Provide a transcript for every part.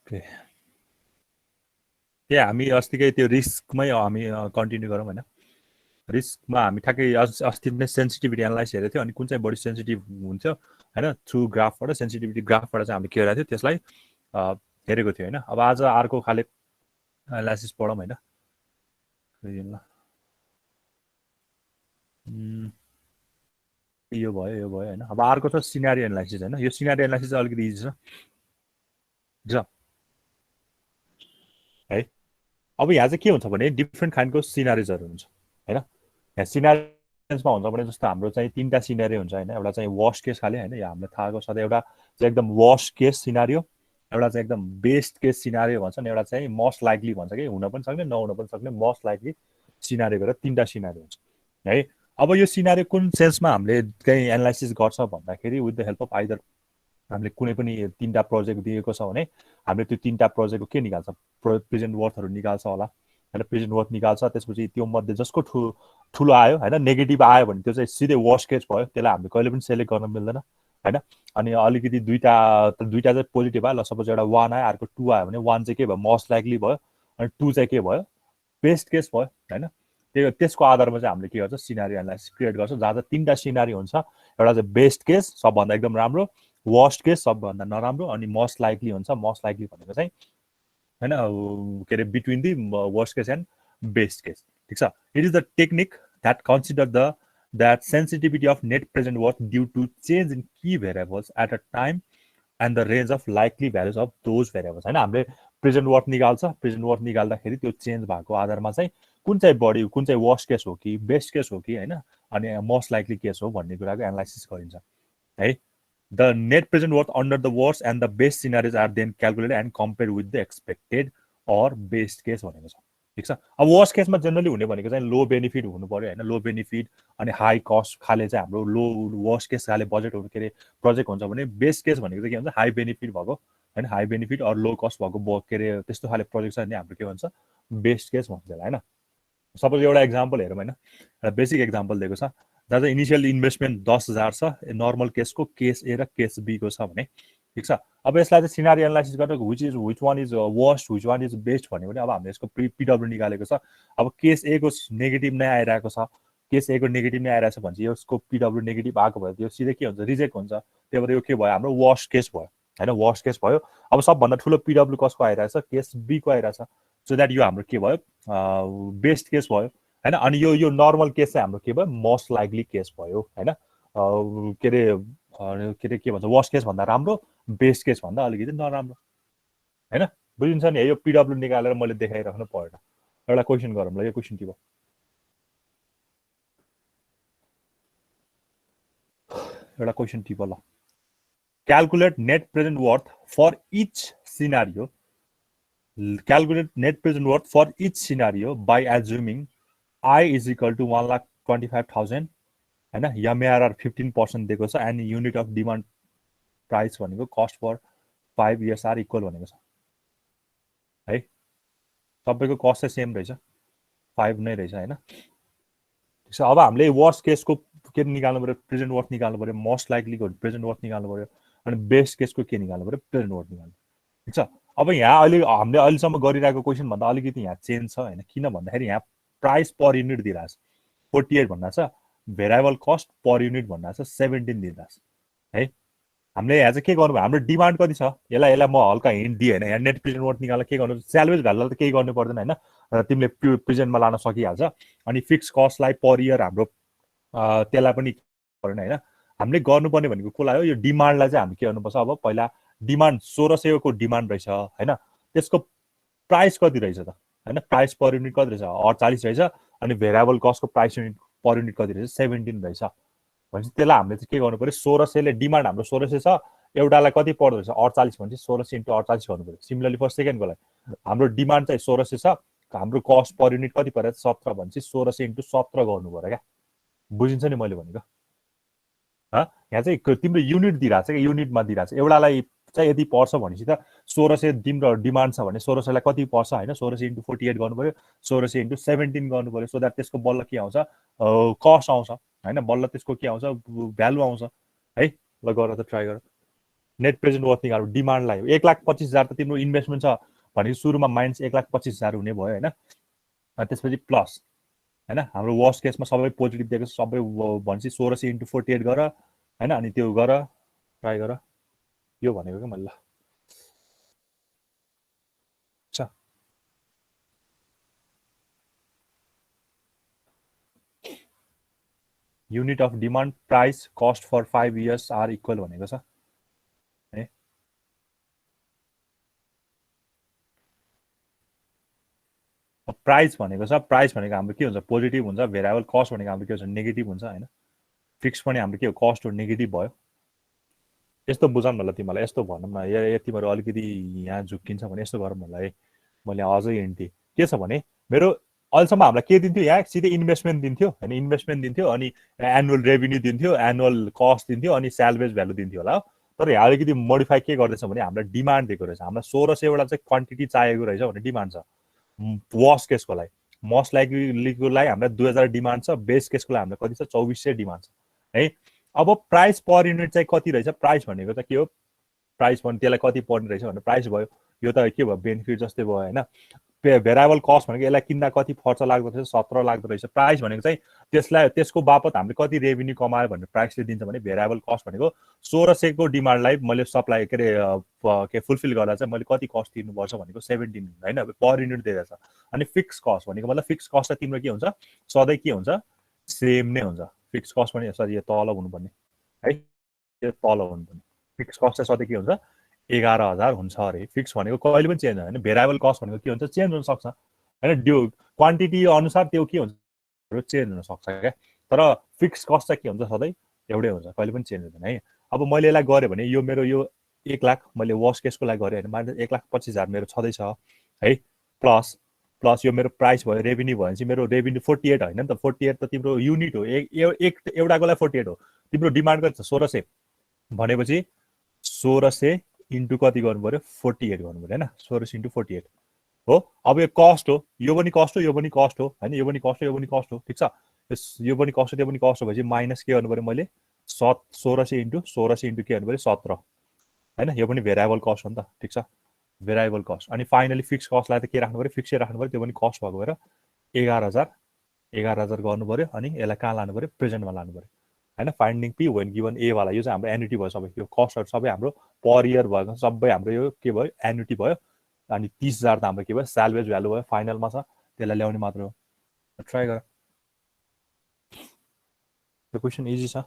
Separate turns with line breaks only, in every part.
Okay त्यही हामी अस्तिकै त्यो रिस्कमै हामी कन्टिन्यू गरौँ होइन रिस्कमा हामी ठ्याक्कै अस्ति नै सेन्सिटिभिटी एनालाइस हेरेको थियो अनि कुन चाहिँ बढी सेन्सिटिभ हुन्थ्यो होइन थ्रु ग्राफबाट सेन्सिटिभिटी ग्राफबाट चाहिँ हामीले के गरेको थियो त्यसलाई हेरेको थियो होइन अब आज अर्को खाले एनालाइसिस पढौँ होइन यो भयो होइन अब अर्को छ सिनारी एनालाइसिस होइन यो सिनारी एनालाइसिस अलिकति इजी छ है अब यहाँ चाहिँ के हुन्छ भने डिफ्रेन्ट खालको सिनारिजहरू हुन्छ होइन यहाँ सिनारिजमा हुन्छ भने जस्तो हाम्रो चाहिँ तीनटा सिनारी हुन्छ होइन एउटा चाहिँ वर्स्ट केस खाले होइन यहाँ हामीलाई थाहा छ एउटा चाहिँ एकदम वर्स्ट केस सिनारियो एउटा चाहिँ एकदम बेस्ट केस सिनारियो भन्छ नि एउटा चाहिँ मोस्ट लाइकली भन्छ कि हुन पनि सक्ने नहुन पनि सक्ने मोस्ट लाइकली सिनारियो गरेर तीनटा सिनारियो हुन्छ है अब यो सिनारियो कुन सेन्समा हामीले कहीँ एनालाइसिस गर्छ भन्दाखेरि with the help of either हामीले कुनै पनि तीनटा प्रोजेक्ट दिएको छ भने हामीले त्यो तीनटा प्रोजेक्टको के निकाल्छ प्रेजेन्ट वर्थहरू निकाल्छ होला होइन प्रेजेन्ट वर्थ निकाल्छ त्यसपछि त्यो मध्ये जसको ठुलो आयो होइन नेगेटिभ आयो भने त्यो चाहिँ सिधै वर्स्ट केस भयो त्यसलाई हामीले कहिले पनि सेलेक्ट गर्न मिल्दैन होइन अनि अलिकति दुईटा चाहिँ पोजिटिभ आयो ल सपोज एउटा 1 आयो अर्को 2 आयो भने 1 चाहिँ के भयो मोस्ट लाइकली भयो अनि 2 चाहिँ के भयो बेस्ट केस भयो होइन त्यसको आधारमा चाहिँ हामीले के गर्छ सिनारी एनालाइसिस क्रिएट गर्छ जहाँ चाहिँ तीनटा सिनारी हुन्छ एउटा चाहिँ बेस्ट केस सबभन्दा एकदम राम्रो वर्स्ट केस सबभन्दा नराम्रो अनि मोस्ट लाइकली हुन्छ मोस्ट लाइकली भनेको चाहिँ होइन के अरे between the worst case and best case ठिक छ it is the technique that consider that sensitivity of net present worth due to change in key variables at a time and the range of likely values of those variables होइन हामीले present worth निकाल्छ present worth निकाल्दाखेरि त्यो change भएको आधारमा चाहिँ कुन चाहिँ बढी कुन चाहिँ वर्स्ट केस हो कि बेस्ट केस हो कि होइन अनि मोस्ट लाइकली केस हो भन्ने कुराको एनालाइसिस गरिन्छ है the net present worth under the worst and the best scenarios are then calculated and compare with the expected or best case भनेको छ ठिक छ अब वर्स्ट केसमा जेनरली हुने भनेको चाहिँ लो बेनिफिट हुनु पर्यो होइन लो बेनिफिट अनि हाई कस्ट खाले चाहिँ हाम्रो लो वर्स्ट केस खाले बजेटहरू के अरे प्रोजेक्ट हुन्छ भने बेस्ट केस भनेको चाहिँ के भन्छ हाई बेनिफिट भएको होइन हाई बेनिफिट अरू लो कस्ट भएको के अरे त्यस्तो खाले प्रोजेक्ट छ भने हाम्रो के भन्छ बेस्ट केस भन्छ त्यसलाई होइन सपोज एउटा एक्जाम्पल हेरौँ होइन एउटा बेसिक एक्जाम्पल दिएको छ जहाँ चाहिँ इनिसियल इन्भेस्टमेन्ट 10,000 छ नर्मल केसको केस ए र केस बीको छ भने ठिक छ अब यसलाई चाहिँ सिनारी एनालाइसिस गरेर which one is worst which one is best भन्यो भने अब हामीले यसको पिडब्ल्यू निकालेको छ अब केस ए को नेगेटिभ नै आइरहेको छ केस ए को नेगेटिभ नै आइरहेको छ भने चाहिँ यसको पिडब्ल्यू नेगेटिभ आएको भयो त्यो सिधै के हुन्छ रिजेक्ट हुन्छ त्यही भएर यो के भयो हाम्रो वर्स्ट केस भयो होइन वर्स्ट केस भयो अब सबभन्दा ठुलो पिडब्ल्यू कसको आइरहेछ केस बीको आइरहेछ सो द्याट यो हाम्रो के भयो बेस्ट केस भयो होइन अनि यो नर्मल केस चाहिँ हाम्रो के भयो मोस्ट लाइकली केस भयो होइन के अरे के भन्छ वर्स्ट केस भन्दा राम्रो बेस्ट केस भन्दा अलिकति नराम्रो होइन बुझिन्छ नि यो पिडब्ल्यू निकालेर मैले देखाइराख्नु परेन एउटा क्वेसन गरौँ ल यो क्वेसन के भयो एउटा क्वेसन टिप ल calculate net present worth for each scenario calculate net present worth for each scenario by assuming I is equal to 1,25,000 होइन MARR 15% दिएको छ and unit of demand price भनेको cost for 5 years are equal भनेको छ है सबैको cost चाहिँ same रहेछ 5 नै रहेछ होइन अब हामीले वर्स्ट केसको के निकाल्नु पर्यो प्रेजेन्ट वर्थ निकाल्नु पर्यो मोस्ट लाइकलीको प्रेजेन्ट वर्थ निकाल्नु पर्यो अनि बेस्ट केसको के निकाल्नु पर्यो प्रेजेन्ट वर्थ निकाल्नु ठिक छ अब यहाँ अहिले हामीले अहिलेसम्म गरिरहेको क्वेसन भन्दा अलिकति यहाँ चेन्ज छ होइन किन भन्दाखेरि यहाँ प्राइस पर युनिट दिइरहेछ 48 भन्दा छ भेरिएबल कस्ट पर युनिट भन्दा छ 17 दिइरहेछ है हामीले यहाँ चाहिँ के गर्नु हाम्रो डिमान्ड कति छ यसलाई म हल्का हिन्ट दिएँ होइन यहाँ नेट प्रेजेन्ट वर्थ निकाल्दा के गर्नु स्यालेज भ्यालुलाई त केही गर्नु पर्दैन होइन तिमीले प्रेजेन्टमा लान सकिहाल्छ अनि फिक्स कस्टलाई पर इयर हाम्रो त्यसलाई पनि पर्दैन होइन हामीले गर्नुपर्ने भनेको कसलाई हो यो डिमान्डलाई चाहिँ हामीले के गर्नुपर्छ अब पहिला डिमान्ड 1600 को डिमान्ड रहेछ होइन त्यसको प्राइस कति रहेछ त होइन प्राइस पर युनिट कति रहेछ 48 रहेछ अनि भेरिएबल कस्टको प्राइस युनिट पर युनिट कति रहेछ 17 रहेछ भनेपछि त्यसलाई हामीले चाहिँ के गर्नु पर्यो 1600 ले डिमान्ड हाम्रो 1600 छ एउटालाई कति पर्दो रहेछ 48 भनेपछि 1600 इन्टु 48 गर्नु पर्यो सिमिलरली फर सेकेन्डको लागि हाम्रो डिमान्ड चाहिँ 1600 छ हाम्रो कस्ट पर युनिट कति पर्यो 17 भनेपछि 1600 इन्टु 17 गर्नु पर्यो क्या बुझिन्छ नि मैले भनेको यहाँ चाहिँ तिम्रो युनिट दिइरहेको छ कि युनिटमा दिइरहेको छ एउटालाई चाहिँ यति पर्छ भनेपछि त 1600 तिम्रो डिमान्ड छ भने 1600 लाई कति पर्छ होइन 1600 इन्टु 48 गर्नु पर्यो 1600 इन्टु 17 गर्नु पर्यो सो द्याट त्यसको बल्ल के आउँछ कस्ट आउँछ होइन बल्ल त्यसको के आउँछ भ्यालु आउँछ है ल गर त ट्राई गर नेट प्रेजेन्ट वर्थ निकाल्नु डिमान्डलाई 1,25,000 त तिम्रो इन्भेस्टमेन्ट छ भनेको सुरुमा माइनस 1,25,000 हुने भयो होइन त्यसपछि प्लस होइन हाम्रो वर्स्ट केसमा सबै पोजिटिभ दिएको छ सबै भनेपछि 1600 × 48 गर होइन अनि त्यो गर ट्राई गर यो भनेको क्या मैले unit of demand price cost for 5 years are equal भनेको छ है प्राइस भनेको छ प्राइस भनेको हाम्रो के हुन्छ पोजिटिभ हुन्छ भेरिएबल कस्ट भनेको हाम्रो के हुन्छ नेगेटिभ हुन्छ होइन फिक्स पनि हाम्रो के हो कस्ट हो नेगेटिभ भयो यस्तो बुझाउँ न ल तिमीलाई यस्तो भनौँ न तिमीहरू अलिकति यहाँ झुक्किन्छ भने यस्तो गरौँ न ल है मैले अझै हिन्टी के छ भने मेरो अहिलेसम्म हामीलाई के दिन्थ्यो यहाँ सिधै इन्भेस्टमेन्ट दिन्थ्यो होइन इन्भेस्टमेन्ट दिन्थ्यो अनि एनुअल रेभिन्यू दिन्थ्यो एनुअल कस्ट दिन्थ्यो अनि स्यालरेज भ्यालु दिन्थ्यो होला तर यहाँ अलिकति मोडिफाई के गर्दैछ भने हामीलाई डिमान्ड दिएको रहेछ हामीलाई 1600 चाहिँ क्वान्टिटी चाहिएको रहेछ भने डिमान्ड छ वर्स्ट केसको लागि मोस्ट लाइकलीको लागि हामीलाई 2000 डिमान्ड छ बेस्ट केसको लागि हामीलाई कति छ 2400 डिमान्ड छ है अब प्राइस पर युनिट चाहिँ कति रहेछ प्राइस भनेको त के हो प्राइस भने त्यसलाई कति पर्ने रहेछ भने प्राइस भयो यो त के भयो बेनिफिट जस्तै भयो होइन भेरिएबल कस्ट भनेको यसलाई किन्दा कति खर्च लाग्दो रहेछ 17 लाग्दो रहेछ प्राइस भनेको चाहिँ त्यसलाई त्यसको बापत हामीले कति रेभिन्यू कमायो भनेर प्राइसले दिन्छ भने भेरिएबल कस्ट भनेको 1600 को डिमान्डलाई मैले सप्लाई के अरे के फुलफिल गर्दा चाहिँ मैले कति कस्ट तिर्नुपर्छ भनेको 17 होइन पर युनिट दिइरहेछ अनि फिक्स कस्ट भनेको मतलब फिक्स कस्ट चाहिँ तिम्रो के हुन्छ सधैँ के हुन्छ सेम नै हुन्छ फिक्स कस्ट पनि सरी यो तल हुनुपर्ने है यो तल हुनुपर्ने फिक्स कस्ट चाहिँ सधैँ के हुन्छ 11,000 हुन्छ अरे फिक्स भनेको कहिले पनि चेन्ज होइन भेरिएबल कस्ट भनेको के हुन्छ चेन्ज हुनसक्छ होइन त्यो क्वान्टिटी अनुसार त्यो के हुन्छ चेन्ज हुनसक्छ क्या तर फिक्स कस्ट चाहिँ के हुन्छ सधैँ एउटै हुन्छ कहिले पनि चेन्ज हुँदैन है अब मैले यसलाई गरेँ भने यो मेरो यो 1 लाख मैले वर्स्ट केसको लागि गरेँ भने मान्छे 1,25,000 मेरो छँदैछ है प्लस प्लस यो मेरो प्राइस भयो रेभिन्यू भयो भने चाहिँ मेरो रेभिन्यू 48 होइन नि त 48 त तिम्रो युनिट हो एउटाको लागि 48 हो तिम्रो डिमान्ड कति छ 1600 भनेपछि 1600 इन्टु कति गर्नु पर्यो 48 गर्नु पर्यो होइन 1600 × 48 हो अब यो कस्ट हो यो पनि कस्ट हो यो पनि कस्ट हो होइन यो पनि कस्ट हो यो पनि कस्ट हो ठिक छ यो पनि कस्ट हो त्यो पनि कस्ट हो भएपछि माइनस के गर्नु पर्यो मैले 1600 इन्टु 1600 इन्टु के गर्नु पर्यो 17 होइन यो पनि भेरिएबल कस्ट हो नि त ठिक छ भेरिएबल कस्ट अनि फाइनली फिक्स कस्टलाई त के राख्नु पर्यो फिक्सै राख्नु पर्यो त्यो पनि कस्ट भएको भएर 11,000 गर्नु पर्यो अनि यसलाई कहाँ लानु पर्यो प्रेजेन्टमा लानु पर्यो होइन फाइन्डिङ पी वेन गिभन एवाला यो चाहिँ हाम्रो एन्युटी भयो सबै यो कस्टहरू सबै हाम्रो पर इयर भएको सबै हाम्रो यो के भयो एन्युटी भयो अनि 30,000 त हाम्रो के भयो स्यालरेज भ्यालु भयो फाइनलमा छ त्यसलाई ल्याउने मात्र हो ट्राई गर यो क्वेसन इजी छ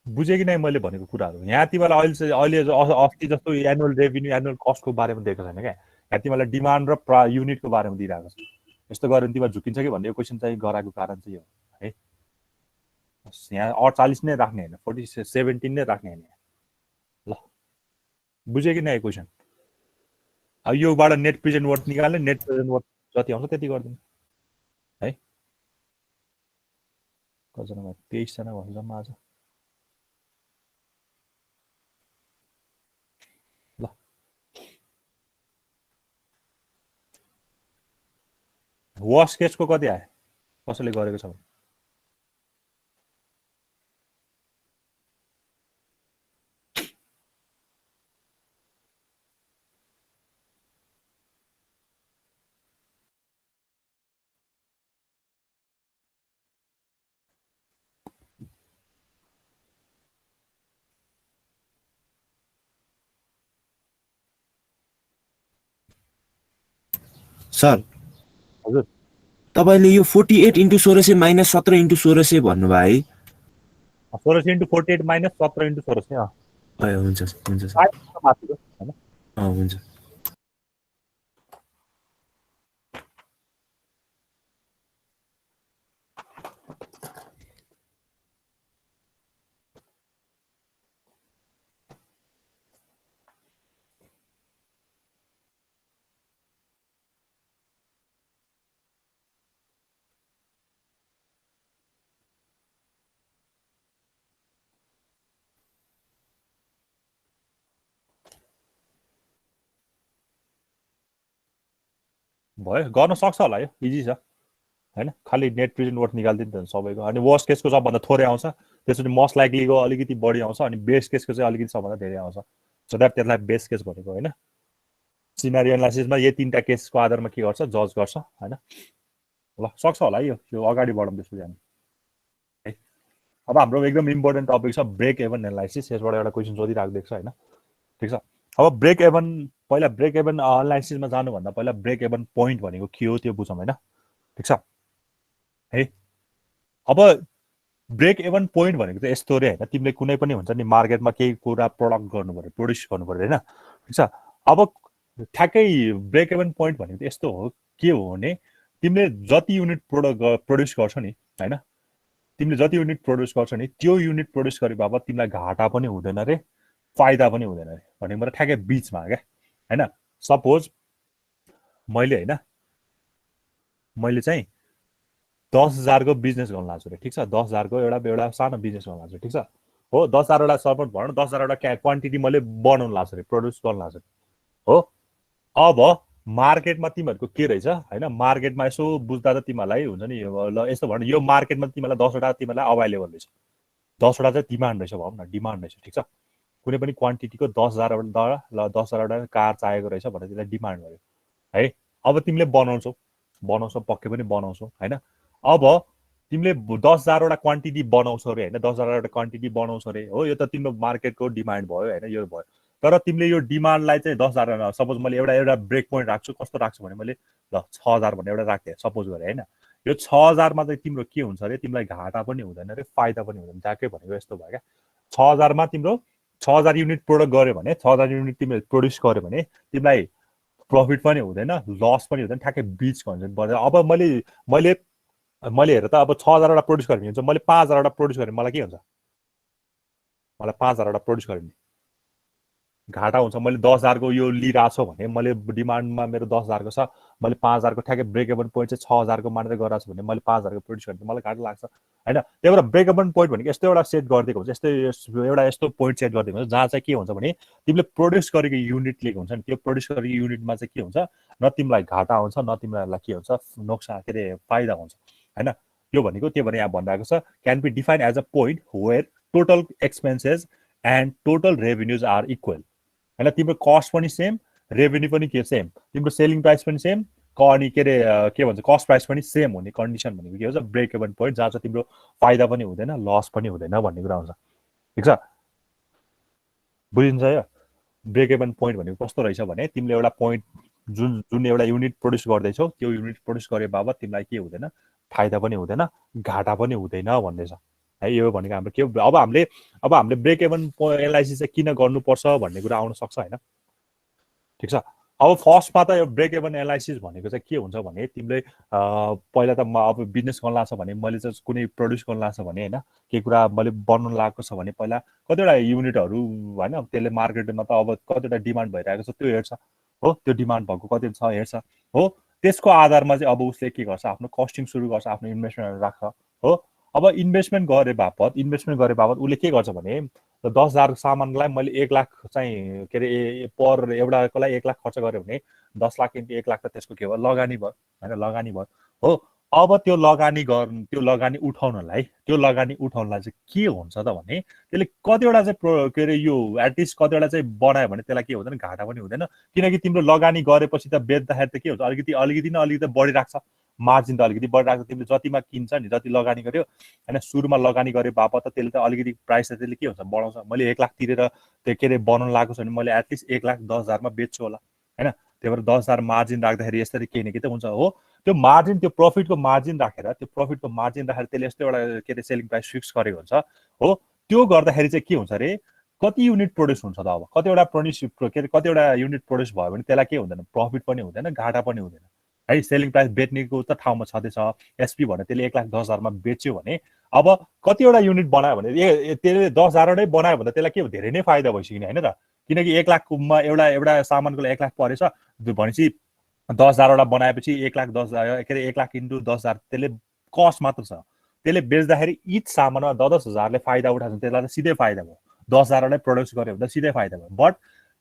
बुझेँ कि नै मैले भनेको कुराहरू यहाँ तिमीलाई अहिले अस्ति जस्तो एनुअल रेभिन्यू एनुअल कस्टको बारेमा दिएको छैन क्या यहाँ तिमीलाई डिमान्ड र युनिटको बारेमा दिइरहेको छ यस्तो गरेर तिमीलाई झुकिन्छ कि भन्ने यो क्वेसन चाहिँ गराएको कारण चाहिँ हो है यहाँ 48 नै राख्ने होइन 17 नै राख्ने होइन ल बुझ्यो कि नै क्वेसन अब योबाट नेट प्रेजेन्ट वर्थ निकाल्ने नेट प्रेजेन्ट वर्थ जति आउँछ त्यति गरिदिनु है कतिजना भयो 23जना भयो जम्मा आज ल वर्स्ट केसको कति आयो कसैले गरेको छ भने
सर
हजुर
तपाईँले यो 48 × 1600 माइनस 17 × 1600 भन्नुभयो है
1600 इन्टु 48 माइनस 17 इन्टु 1600
हुन्छ हुन्छ सर
माथिको होइन
हुन्छ
भयो, गर्न सक्छ होला, यो इजी छ हैन, खालि नेट प्रेजेन्ट वर्थ निकाल्दिनु त सबैको। अनि वर्स्ट केसको सबभन्दा थोरै आउँछ, त्यसपछि मोस्ट लाइकलीको अलिकति बढी आउँछ, अनि बेस्ट केसको चाहिँ अलिकति सबभन्दा धेरै आउँछ। सो द्याट त्यसलाई बेस्ट केस भनेको होइन। सिनारियो एनालाइसिसमा यो तीनटा केसको आधारमा के गर्छ, जज गर्छ हैन। ल सक्छ होला यो अगाडि बढौँ त्यसपछि हामी है। अब हाम्रो एकदम इम्पोर्टेन्ट टपिक छ ब्रेक इभन एनालाइसिस। यसबाट एउटा क्वेसन सोधिराख्दैछ हैन, ठिक छ। अब ब्रेक इभन, पहिला ब्रेक इभन एनालाइसिसमा जानुभन्दा पहिला ब्रेक इभन पोइन्ट भनेको के हो त्यो बुझौँ हैन, ठिक छ है। अब ब्रेक इभन पोइन्ट भनेको चाहिँ यस्तो रे हैन, तिमीले कुनै पनि हुन्छ नि मार्केटमा केही कुरा प्रोडक्ट गर्नु पर्यो, प्रड्युस गर्नु पर्यो हैन, ठिक छ। अब ठ्याक्कै ब्रेक इभन पोइन्ट भनेको यस्तो हो, के हो भने तिमीले जति युनिट प्रड्युस गर्छौ नि हैन, तिमीले जति युनिट प्रड्युस गर्छौ नि त्यो युनिट प्रड्युस गरे बापत तिमीलाई घाटा पनि हुँदैन रे, फाइदा पनि हुँदैन रे भनेको मतलब ठ्याक्कै बिचमा क्या हैन। सपोज मैले हैन, मैले चाहिँ 10,000 को बिजनेस गर्न लाग्छु रे, ठिक छ। 10,000 को एउटा सानो बिजनेस गर्न लाग्छु, ठिक छ हो। 10,000 वटा सपोज भनौँ 10,000 वटा क्वान्टिटी मैले बनाउन लाग्छु रे, प्रड्युस गर्न लाग्छु हो। अब मार्केटमा तिमीहरूको के रहेछ हैन, मार्केटमा यसो बुझ्दा त तिमीहरूलाई हुन्छ नि, ल यस्तो भनौँ यो मार्केटमा तिमीलाई 10 वटा तिमीलाई अभाइलेबल रहेछ, 10 वटा चाहिँ डिमान्ड रहेछ भनौँ न, डिमान्ड रहेछ, ठिक छ। कुनै पनि क्वान्टिटीको 10,000 वटा ल 10,000 वटा कार चाहिएको रहेछ भनेर त्यसलाई डिमान्ड गर्यो है। अब तिमीले बनाउँछौ पक्कै पनि बनाउँछौ हैन। अब तिमीले 10,000 वटा क्वान्टिटी बनाउँछौ रे हैन, 10,000 वटा क्वान्टिटी बनाउँछौ रे हो, यो त तिम्रो मार्केटको डिमान्ड भयो हैन, यो भयो। तर तिमीले यो डिमान्डलाई चाहिँ 10,000, सपोज मैले एउटा ब्रेक पोइन्ट राख्छु, कस्तो राख्छु भने मैले ल 6,000 भनेर एउटा राखेँ सपोज गरे हैन। यो 6,000 मा चाहिँ तिम्रो के हुन्छ रे, तिमीलाई घाटा पनि हुँदैन रे, फाइदा पनि हुँदैन, ट्याक्कै भनेको यस्तो भयो क्या। 6,000 मा तिम्रो 6,000 युनिट प्रोडक्ट गर्यो भने, 6,000 युनिट तिमीले प्रड्युस गर्यो भने तिमीलाई प्रफिट पनि हुँदैन, लस पनि हुँदैन, ठ्याक्कै बिचको हुन्छ। अब मैले हेर त, अब 6,000 वटा प्रड्युस गर्ने हुन्छ, मैले 5,000 वटा प्रड्युस गरेँ मलाई के हुन्छ, मलाई 5,000 वटा प्रड्युस गरेँ घाटा हुन्छ। मैले 10,000 को यो लिइरहेको छु भने, मैले डिमान्डमा मेरो 10,000 को छ, मैले 5,000 को ठ्याक्कै ब्रेक इभन पोइन्ट चाहिँ 6,000 को मानेर गरिरहेको छु भने मैले 5,000 को प्रड्युस गर्ने मलाई घाटा लाग्छ हैन। त्यही भएर ब्रेक इभन पोइन्ट भनेको यस्तो एउटा सेट गरिदिएको हुन्छ, यस्तो पोइन्ट सेट गरिदिएको हुन्छ जहाँ चाहिँ के हुन्छ भने तिमीले प्रड्युस गरेको युनिट लिएको हुन्छ नि, त्यो प्रड्युस गरेको युनिटमा चाहिँ के हुन्छ, न तिमीलाई घाटा हुन्छ न तिमीलाई के हुन्छ, नोक्सान के अरे फाइदा हुन्छ हैन। यो भनेको त्यही भएर यहाँ भनिरहेको छ can be defined as a point where total expenses and total revenues are equal हैन। तिम्रो कस्ट पनि सेम, रेभेन्यू पनि के सेम, तिम्रो सेलिङ प्राइस पनि सेम, अनि के अरे के भन्छ कस्ट प्राइस पनि सेम हुने कन्डिसन भनेको के हुन्छ, ब्रेक इभन पोइन्ट, जहाँ चाहिँ तिम्रो फाइदा पनि हुँदैन लस पनि हुँदैन भन्ने कुरा हुन्छ, ठिक छ। बुझिन्छ यो ब्रेक इभन पोइन्ट भनेको कस्तो रहेछ भने तिमीले एउटा पोइन्ट जुन एउटा युनिट प्रड्युस गर्दैछौ त्यो युनिट प्रड्युस गरे बाबत तिमीलाई के हुँदैन, फाइदा पनि हुँदैन घाटा पनि हुँदैन भन्दैछ है। यो भनेको हाम्रो के, अब हामीले ब्रेक इभन एनालाइसिस चाहिँ किन गर्नुपर्छ भन्ने कुरा आउन सक्छ हैन, ठिक छ। अब फर्स्टमा त यो ब्रेक इभन एनालाइसिस भनेको चाहिँ के हुन्छ भने तिमीले पहिला त अब बिजनेस गर्न लाग्छ भने, मैले चाहिँ कुनै प्रड्युस गर्न लाग्छ भने हैन, के कुरा मैले बनाउन लागेको छ भने पहिला कतिवटा युनिटहरू हैन, त्यसले मार्केटमा त अब कतिवटा डिमान्ड भइरहेको छ त्यो हेर्छ हो, त्यो डिमान्ड भएको कति छ हेर्छ हो। त्यसको आधारमा चाहिँ अब उसले के गर्छ, आफ्नो कस्टिङ सुरु गर्छ, आफ्नो इन्भेस्टमेन्टहरू राख्छ हो। अब इन्भेस्टमेन्ट गरे बापत उसले के गर्छ भने 10,000 सामानलाई मैले 1 लाख चाहिँ के अरे पर एउटाको लागि 1 लाख खर्च गऱ्यो भने 10 लाख इन्टु 1 लाख त त्यसको के भयो, लगानी भयो हैन, लगानी भयो हो। अब त्यो लगानी उठाउनलाई चाहिँ के हुन्छ त भने त्यसले कतिवटा चाहिँ के अरे यो एटलिस्ट कतिवटा चाहिँ बनायो भने त्यसलाई के हुँदैन, घाटा पनि हुँदैन, किनकि तिम्रो लगानी गरेपछि त बेच्दाखेरि त के हुन्छ, अलिकति बढिरहेको छ, मार्जिन त अलिकति बढिरहेको छ। तिमीले जतिमा किन्छ नि, जति लगानी गर्यो हैन, सुरुमा लगानी गरे बापत त त्यसले त अलिकति प्राइस त्यसले के हुन्छ बढाउँछ। मैले 1 लाख तिरेर त्यो के अरे बनाउन लागेको छ भने मैले एटलिस्ट 1,10,000 मा बेच्छु होला हैन। त्यही भएर 10,000 मार्जिन राख्दाखेरि यसरी केही न केही त हुन्छ हो। त्यो मार्जिन, त्यो प्रफिटको मार्जिन राखेर त्यसले यस्तो एउटा के अरे सेलिङ प्राइस फिक्स गरेको हुन्छ हो। त्यो गर्दाखेरि चाहिँ के हुन्छ अरे, कति युनिट प्रड्युस हुन्छ त, अब कतिवटा युनिट प्रड्युस भयो भने त्यसलाई के हुँदैन, प्रफिट पनि हुँदैन घाटा पनि हुँदैन है। सेलिङ प्राइस बेच्नेको त ठाउँमा छँदैछ, एसपी भने त्यसले 1,10,000 मा बेच्यो भने अब कतिवटा युनिट बनायो भने त्यसले 10,000 वटै बनायो भने त्यसलाई के धेरै नै फाइदा भइसक्यो हैन त। किनकि 1 लाखमा एउटा सामानको लागि 1 लाख परेछ भनेपछि 10,000 वटा बनाएपछि 1,10,000 के अरे 1 लाख इन्टु 10,000 त्यसले कस्ट मात्र छ। त्यसले बेच्दाखेरि इच सामानमा 10,000ले फाइदा उठाएको छ, त्यसलाई त सिधै फाइदा भयो। 10,000 वटै प्रड्युस गर्यो भने त सिधै फाइदा भयो। बट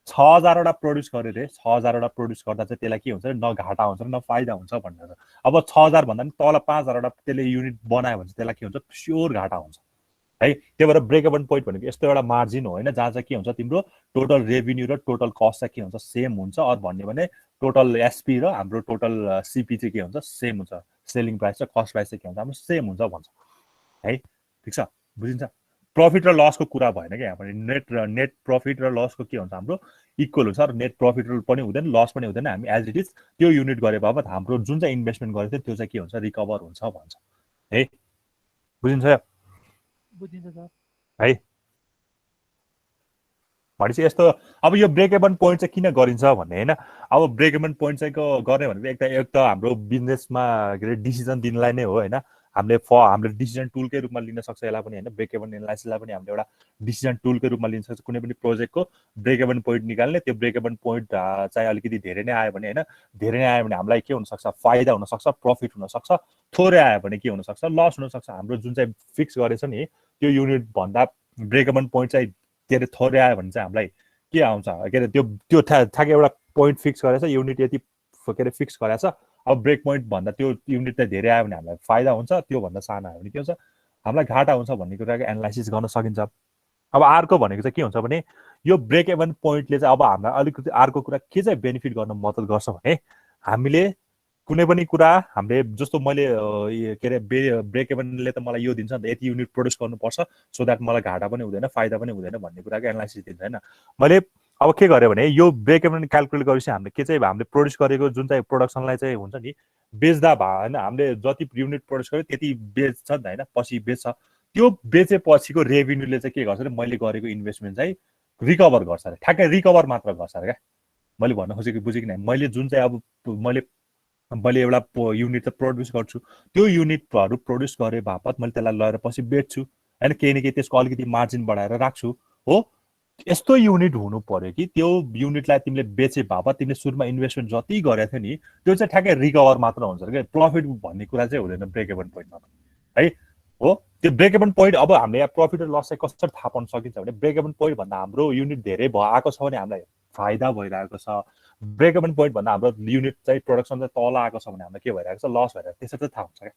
6000 वटा प्रोड्युस गरे रे 6000 वटा प्रोड्युस गर्दा चाहिँ त्यसलाई के हुन्छ न घाटा हुन्छ न फाइदा हुन्छ भनेर अब 6000 भन्दा नि तल 5000 वटा त्यसले युनिट बनायो भने त्यसलाई के हुन्छ स्योर घाटा हुन्छ है त्यही भएर ब्रेक इभन पोइन्ट भनेको यस्तो एउटा मार्जिन हो होइन जहाँ चाहिँ के हुन्छ तिम्रो टोटल रेभिन्यू र टोटल कस्ट चाहिँ के हुन्छ सेम हुन्छ अरू भन्यो भने टोटल एसपी र हाम्रो टोटल सिपी चाहिँ के हुन्छ सेम हुन्छ सेलिङ प्राइस र कस्ट प्राइस चाहिँ के हुन्छ हाम्रो सेम हुन्छ भन्छ है ठिक छ बुझिन्छ प्रफिट र लसको कुरा भएन क्या यहाँ नेट प्रफिट र लसको के हुन्छ हाम्रो इक्वल हुन्छ र नेट प्रफिट पनि हुँदैन लस पनि हुँदैन हामी एज इट इज त्यो युनिट गरे बापत हाम्रो जुन चाहिँ इन्भेस्टमेन्ट गरेको थियो त्यो चाहिँ के हुन्छ रिकभर हुन्छ भन्छ है बुझिन्छ
बुझिन्छ सर
है भनेपछि यस्तो अब यो ब्रेक इभन पोइन्ट चाहिँ किन गरिन्छ भन्ने होइन अब ब्रेक इभन पोइन्ट चाहिँ गर्ने भनेको एक त हाम्रो बिजनेसमा के अरे डिसिजन दिनलाई नै हो होइन हामीले डिसिजन टुलकै रूपमा लिन सक्छ यसलाई पनि होइन ब्रेक इभन एनालाइसिसलाई पनि हामीले एउटा डिसिजन टुलकै रूपमा लिन सक्छ कुनै पनि प्रोजेक्टको ब्रेक इभन पोइन्ट निकाल्ने त्यो ब्रेक इभन पोइन्ट चाहिँ अलिकति धेरै नै आयो भने होइन धेरै नै आयो भने हामीलाई के हुनसक्छ फाइदा हुनसक्छ प्रफिट हुनसक्छ थोरै आयो भने के हुनसक्छ लस हुनसक्छ हाम्रो जुन चाहिँ फिक्स गरेछ नि त्यो युनिट भन्दा ब्रेक इभन पोइन्ट चाहिँ के अरे थोरै आयो भने चाहिँ हामीलाई के आउँछ के अरे त्यो ठ्याक्कै एउटा पोइन्ट फिक्स गरेछ युनिट यति के अरे फिक्स गरेछ अब ब्रेक पोइन्ट भन्दा त्यो युनिट चाहिँ धेरै आयो भने हामीलाई फाइदा हुन्छ त्योभन्दा सानो आयो भने के हुन्छ हामीलाई घाटा हुन्छ भन्ने कुराको एनालाइसिस गर्न सकिन्छ अब अर्को भनेको चाहिँ के हुन्छ भने यो ब्रेक इभन पोइन्टले चाहिँ अब हामीलाई अलिकति अर्को कुरा के चाहिँ बेनिफिट गर्न मद्दत गर्छ भने हामीले कुनै पनि कुरा हामीले जस्तो मैले के अरे ब्रेक इभनले त मलाई यो दिन्छ नि त यति युनिट प्रड्युस गर्नुपर्छ सो द्याट मलाई घाटा पनि हुँदैन फाइदा पनि हुँदैन भन्ने कुराको एनालाइसिस दिन्छ होइन मैले अब के गर्यो भने यो ब्रेक इभन क्यालकुलेट गरेपछि हामीले के चाहिँ हामीले प्रड्युस गरेको जुन चाहिँ प्रोडक्सनलाई चाहिँ हुन्छ नि बेच्दा भए होइन हामीले जति युनिट प्रड्युस गर्यो त्यति बेच्छ नि त होइन पछि बेच्छ त्यो बेचेपछिको रेभिन्यूले चाहिँ के गर्छ अरे मैले गरेको इन्भेस्टमेन्ट चाहिँ रिकभर गर्छ अरे ठ्याक्कै रिकभर मात्र गर्छ अरे क्या मैले भन्न खोजेको बुझेँ कि मैले जुन चाहिँ अब मैले एउटा युनिट त प्रड्युस गर्छु त्यो युनिटहरू प्रड्युस गरे बापत मैले त्यसलाई लगेर पछि बेच्छु होइन केही न केही त्यसको अलिकति मार्जिन बढाएर राख्छु हो यस्तो युनिट हुनु पर्यो कि त्यो युनिटलाई तिमीले बेचे बापत तिमीले सुरुमा इन्भेस्टमेन्ट जति गरेको थियो नि त्यो चाहिँ ठ्याक्कै रिकभर मात्र हुन्छ क्या प्रफिट भन्ने कुरा चाहिँ हुँदैन ब्रेक इभन पोइन्टमा है हो त्यो ब्रेक इभन पोइन्ट अब हामीले यहाँ प्रफिट र लस चाहिँ कसरी थाहा पाउन सकिन्छ भने ब्रेक इभन पोइन्ट भन्दा हाम्रो युनिट धेरै आएको छ भने हामीलाई फाइदा भइरहेको छ ब्रेक इभन पोइन्ट भन्दा हाम्रो युनिट चाहिँ प्रोडक्सन चाहिँ तल आएको छ भने हामीलाई के भइरहेको छ लस भइरहेको त्यसरी चाहिँ थाहा हुन्छ क्या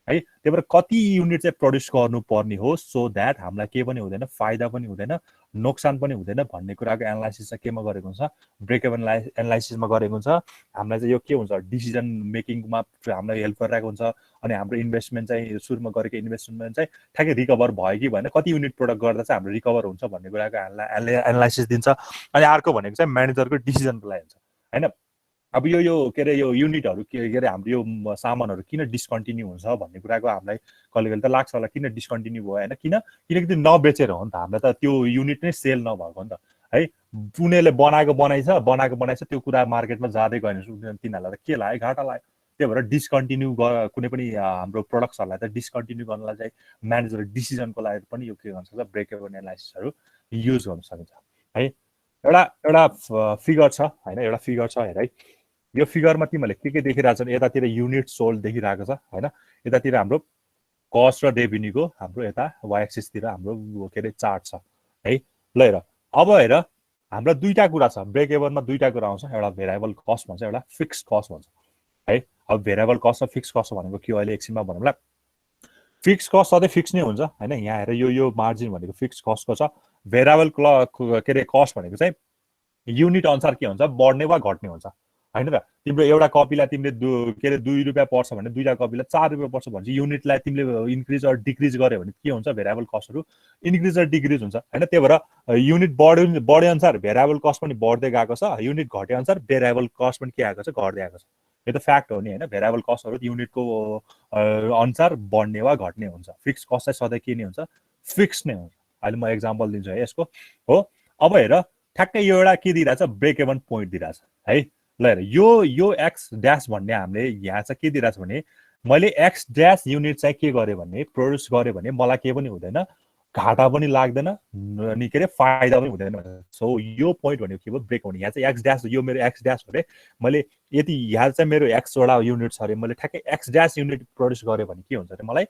है त्यही भएर कति युनिट चाहिँ प्रड्युस गर्नुपर्ने हो सो द्याट हामीलाई केही पनि हुँदैन फाइदा पनि हुँदैन नोक्सान पनि हुँदैन भन्ने कुराको एनालाइसिस चाहिँ केमा गरेको हुन्छ ब्रेक इभन एनालाइसिसमा गरेको हुन्छ हामीलाई चाहिँ यो के हुन्छ डिसिजन मेकिङमा हामीलाई हेल्प गरिरहेको हुन्छ अनि हाम्रो इन्भेस्टमेन्ट चाहिँ सुरुमा गरेको इन्भेस्टमेन्ट चाहिँ ठ्याक्कै रिकभर भयो कि भएन कति युनिट प्रोडक्ट गर्दा चाहिँ हाम्रो रिकभर हुन्छ भन्ने कुराको एनालाइसिस दिन्छ अनि अर्को भनेको चाहिँ म्यानेजरको डिसिजनको लागि हुन्छ होइन अब यो के अरे यो युनिटहरू के अरे हाम्रो यो सामानहरू किन डिस्कन्टिन्यू हुन्छ भन्ने कुराको हामीलाई कहिले कहिले त लाग्छ होला किन डिस्कन्टिन्यू भयो होइन किनकि त्यो नबेचेर हो नि त हामीलाई त त्यो युनिट नै सेल नभएको नि त है उनीहरूले बनाएछ त्यो कुरा मार्केटमा जाँदै गएन तिनीहरूलाई त के लाग्यो घाटा लाग्यो त्यही भएर डिस्कन्टिन्यू कुनै पनि हाम्रो प्रडक्ट्सहरूलाई त डिस्कन्टिन्यू गर्नलाई चाहिँ म्यानेजर डिसिजनको लागि पनि यो के गर्न सक्छ ब्रेक इभन एनालाइसिसहरू युज गर्न सकिन्छ है एउटा फिगर छ होइन एउटा फिगर छ हेर है यो फिगरमा तिमीहरूले के देखिरहेको छ यतातिर युनिट सोल्ड देखिरहेको छ होइन यतातिर हाम्रो कस्ट र रेभिन्यूको हाम्रो यता वाइ एक्सिसतिर हाम्रो के अरे चार्ट छ है ल हेर अब हेर हाम्रो दुईटा कुरा छ ब्रेक इभनमा दुईटा कुरा आउँछ एउटा भेरिएबल कस्ट भन्छ एउटा फिक्स कस्ट भन्छ है अब भेरिएबल कस्ट र फिक्स कस्ट भनेको के अहिले एकछिनमा भनौँला फिक्स कस्ट सधैँ फिक्स नै हुन्छ होइन यहाँ हेर यो मार्जिन भनेको फिक्स कस्टको छ भेरिएबल के अरे कस्ट भनेको चाहिँ युनिट अनुसार के हुन्छ बढ्ने वा घट्ने हुन्छ होइन र तिम्रो एउटा कपीलाई तिमीले के अरे 2 रुपियाँ पर्छ भने दुईटा कपीलाई 4 रुपियाँ पर्छ भने युनिटलाई तिमीले इन्क्रिज अर डिक्रिज गर्यो भने के हुन्छ भेरिएबल कस्टहरू इन्क्रिज अर डिक्रिज हुन्छ होइन त्यही भएर युनिट बढे अनुसार भेरिएबल कस्ट पनि बढ्दै गएको छ युनिट घटे अनुसार भेरिएबल कस्ट पनि के आएको छ घट्दै आएको छ यो त फ्याक्ट हो नि होइन भेरिएबल कस्टहरू युनिटको अनुसार बढ्ने वा घट्ने हुन्छ फिक्स कस्ट चाहिँ सधैँ के नै हुन्छ फिक्स नै हुन्छ अहिले म एक्जाम्पल दिन्छु है यसको हो अब हेर ठ्याक्कै यो एउटा के दिइरहेछ ब्रेक इभन पोइन्ट दिइरहेछ है ल हेर यो एक्स ड्यास भन्ने हामीले यहाँ चाहिँ के दिइरहेछ भने मैले एक्स ड्यास युनिट चाहिँ के गरेँ भने प्रड्युस गरेँ भने मलाई केही पनि हुँदैन घाटा पनि लाग्दैन अनि के अरे फाइदा पनि हुँदैन सो यो पोइन्ट भनेको के भयो ब्रेक हुने यहाँ चाहिँ एक्स ड्यास यो मेरो एक्स ड्यास हो अरे मैले यति यहाँ चाहिँ मेरो एक्सवटा युनिट छ अरे मैले ठ्याक्कै एक्स ड्यास युनिट प्रड्युस गरेँ भने के हुन्छ अरे मलाई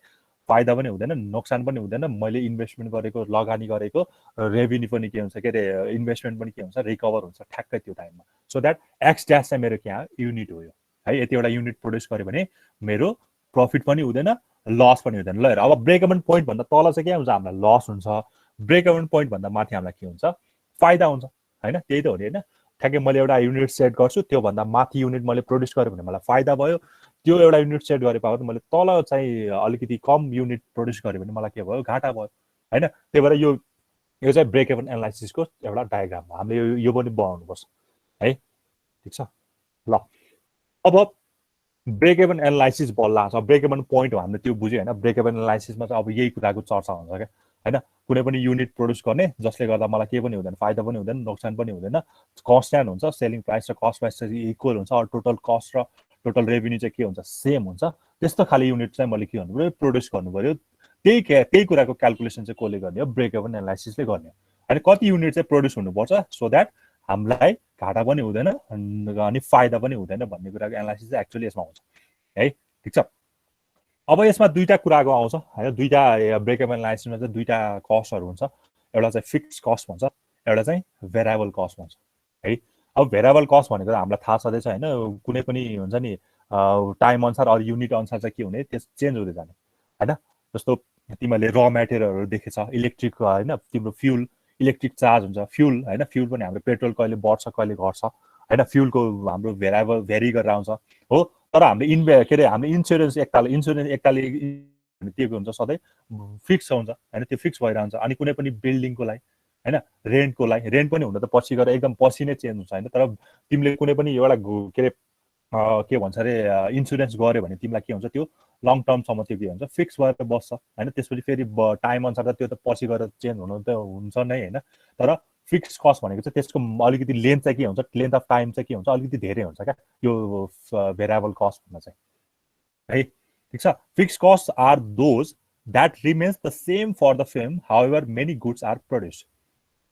फाइदा पनि हुँदैन नोक्सान पनि हुँदैन मैले इन्भेस्टमेन्ट गरेको लगानी गरेको रेभिन्यू पनि के हुन्छ के अरे इन्भेस्टमेन्ट पनि के हुन्छ रिकभर हुन्छ ठ्याक्कै त्यो टाइममा सो द्याट एक्स ड्यास चाहिँ मेरो यहाँ युनिट हो यो है यतिवटा युनिट प्रोड्युस गर्यो भने मेरो प्रफिट पनि हुँदैन लस पनि हुँदैन ल हेर अब ब्रेक इभन पोइन्ट भन्दा तल चाहिँ के हुन्छ हामीलाई लस हुन्छ ब्रेक इभन पोइन्ट भन्दा माथि हामीलाई के हुन्छ फाइदा हुन्छ हैन त्यही त हो नि हैन ठ्याक्कै मैले एउटा युनिट सेट गर्छु त्योभन्दा माथि युनिट मैले प्रोड्युस गरेँ भने मलाई फाइदा भयो त्यो एउटा युनिट सेट गरेपछि मैले तल चाहिँ अलिकति कम युनिट प्रोड्युस गरेँ भने मलाई के भयो घाटा भयो हैन त्यही भएर यो चाहिँ ब्रेक इभन एनालाइसिसको एउटा डायग्राम हो हामीले यो पनि बनाउनुपर्छ है ठिक छ ल अब ब्रेक इभन एनालाइसिस बल्ल आउँछ ब्रेक इभन पोइन्ट हो हामीले त्यो बुझ्यो होइन ब्रेक इभन एनालाइसिसमा चाहिँ अब यही कुराको चर्चा हुन्छ क्या होइन कुनै पनि युनिट प्रोड्युस गर्ने जसले गर्दा मलाई के पनि हुँदैन फाइदा पनि हुँदैन नोक्सान पनि हुँदैन कन्स्ट्यान्ट हुन्छ सेलिङ प्राइस र कस्ट प्राइस चाहिँ इक्वल हुन्छ अरू टोटल कस्ट र टोटल रेभिन्यू चाहिँ के हुन्छ सेम हुन्छ त्यस्तो खाले युनिट चाहिँ मैले के गर्नु पऱ्यो प्रोड्युस गर्नु पऱ्यो त्यही कुराको क्यालकुलेसन चाहिँ कसले गर्ने हो ब्रेक इभन एनालाइसिसले गर्ने हो अनि कति युनिट चाहिँ प्रोड्युस हुनुपर्छ सो द्याट हामीलाई घाटा पनि हुँदैन अनि फाइदा पनि हुँदैन भन्ने कुराको एनालाइसिस चाहिँ एक्चुअली यसमा हुन्छ है ठिक छ अब यसमा दुईटा कुराको आउँछ होइन दुईटा ब्रेक इभन एनालाइसिसमा चाहिँ दुईटा कस्टहरू हुन्छ एउटा चाहिँ फिक्स कस्ट भन्छ एउटा चाहिँ भेरिएबल कस्ट भन्छ है अब भेरिएबल कस्ट भनेको हामीलाई थाहा छँदैछ होइन कुनै पनि हुन्छ नि टाइम अनुसार अरू युनिट अनुसार चाहिँ के हुने त्यस चेन्ज हुँदै जाने होइन जस्तो तिमीहरूले र मेटेरियलहरू देखेछ इलेक्ट्रिक होइन तिम्रो फ्युल इलेक्ट्रिक चार्ज हुन्छ फ्युल होइन फ्युल पनि हाम्रो पेट्रोल कहिले बढ्छ कहिले घट्छ होइन फ्युलको हाम्रो भेरिएबल भेरी गरेर आउँछ हो तर हामीले के अरे हाम्रो इन्सुरेन्स एकताले दिएको हुन्छ सधैँ फिक्स हुन्छ होइन त्यो फिक्स भएर हुन्छ अनि कुनै पनि बिल्डिङको लागि होइन रेन्टको लागि रेन्ट पनि हुन त पछि गएर एकदम पछि नै चेन्ज हुन्छ होइन तर तिमीले कुनै पनि एउटा के अरे के भन्छ अरे इन्सुरेन्स गर्यो भने तिमीलाई के हुन्छ त्यो लङ टर्मसम्म त्यो के हुन्छ फिक्स भएर बस्छ होइन त्यसपछि फेरि टाइम अनुसार त त्यो त पछि गएर चेन्ज हुनु त हुन्छ नै होइन तर फिक्स कस्ट भनेको चाहिँ त्यसको अलिकति लेन्थ चाहिँ के हुन्छ लेन्थ अफ टाइम चाहिँ के हुन्छ अलिकति धेरै हुन्छ क्या यो भेरिएबल कस्ट भन्दा चाहिँ है ठिक छ fix cost are those that remains the same for the firm however many goods are produce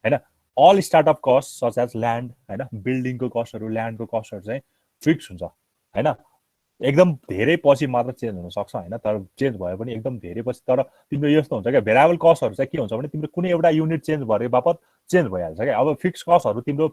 होइन all startup cost such as land होइन बिल्डिङको कस्टहरू ल्यान्डको कस्टहरू चाहिँ फिक्स हुन्छ होइन एकदम धेरै पछि मात्र चेन्ज हुनसक्छ होइन तर चेन्ज भयो भने एकदम धेरै पछि तर तिम्रो यस्तो हुन्छ क्या भेरिएबल कस्टहरू चाहिँ के हुन्छ भने तिम्रो कुनै एउटा युनिट चेन्ज भए बापत चेन्ज भइहाल्छ क्या अब फिक्स कस्टहरू तिम्रो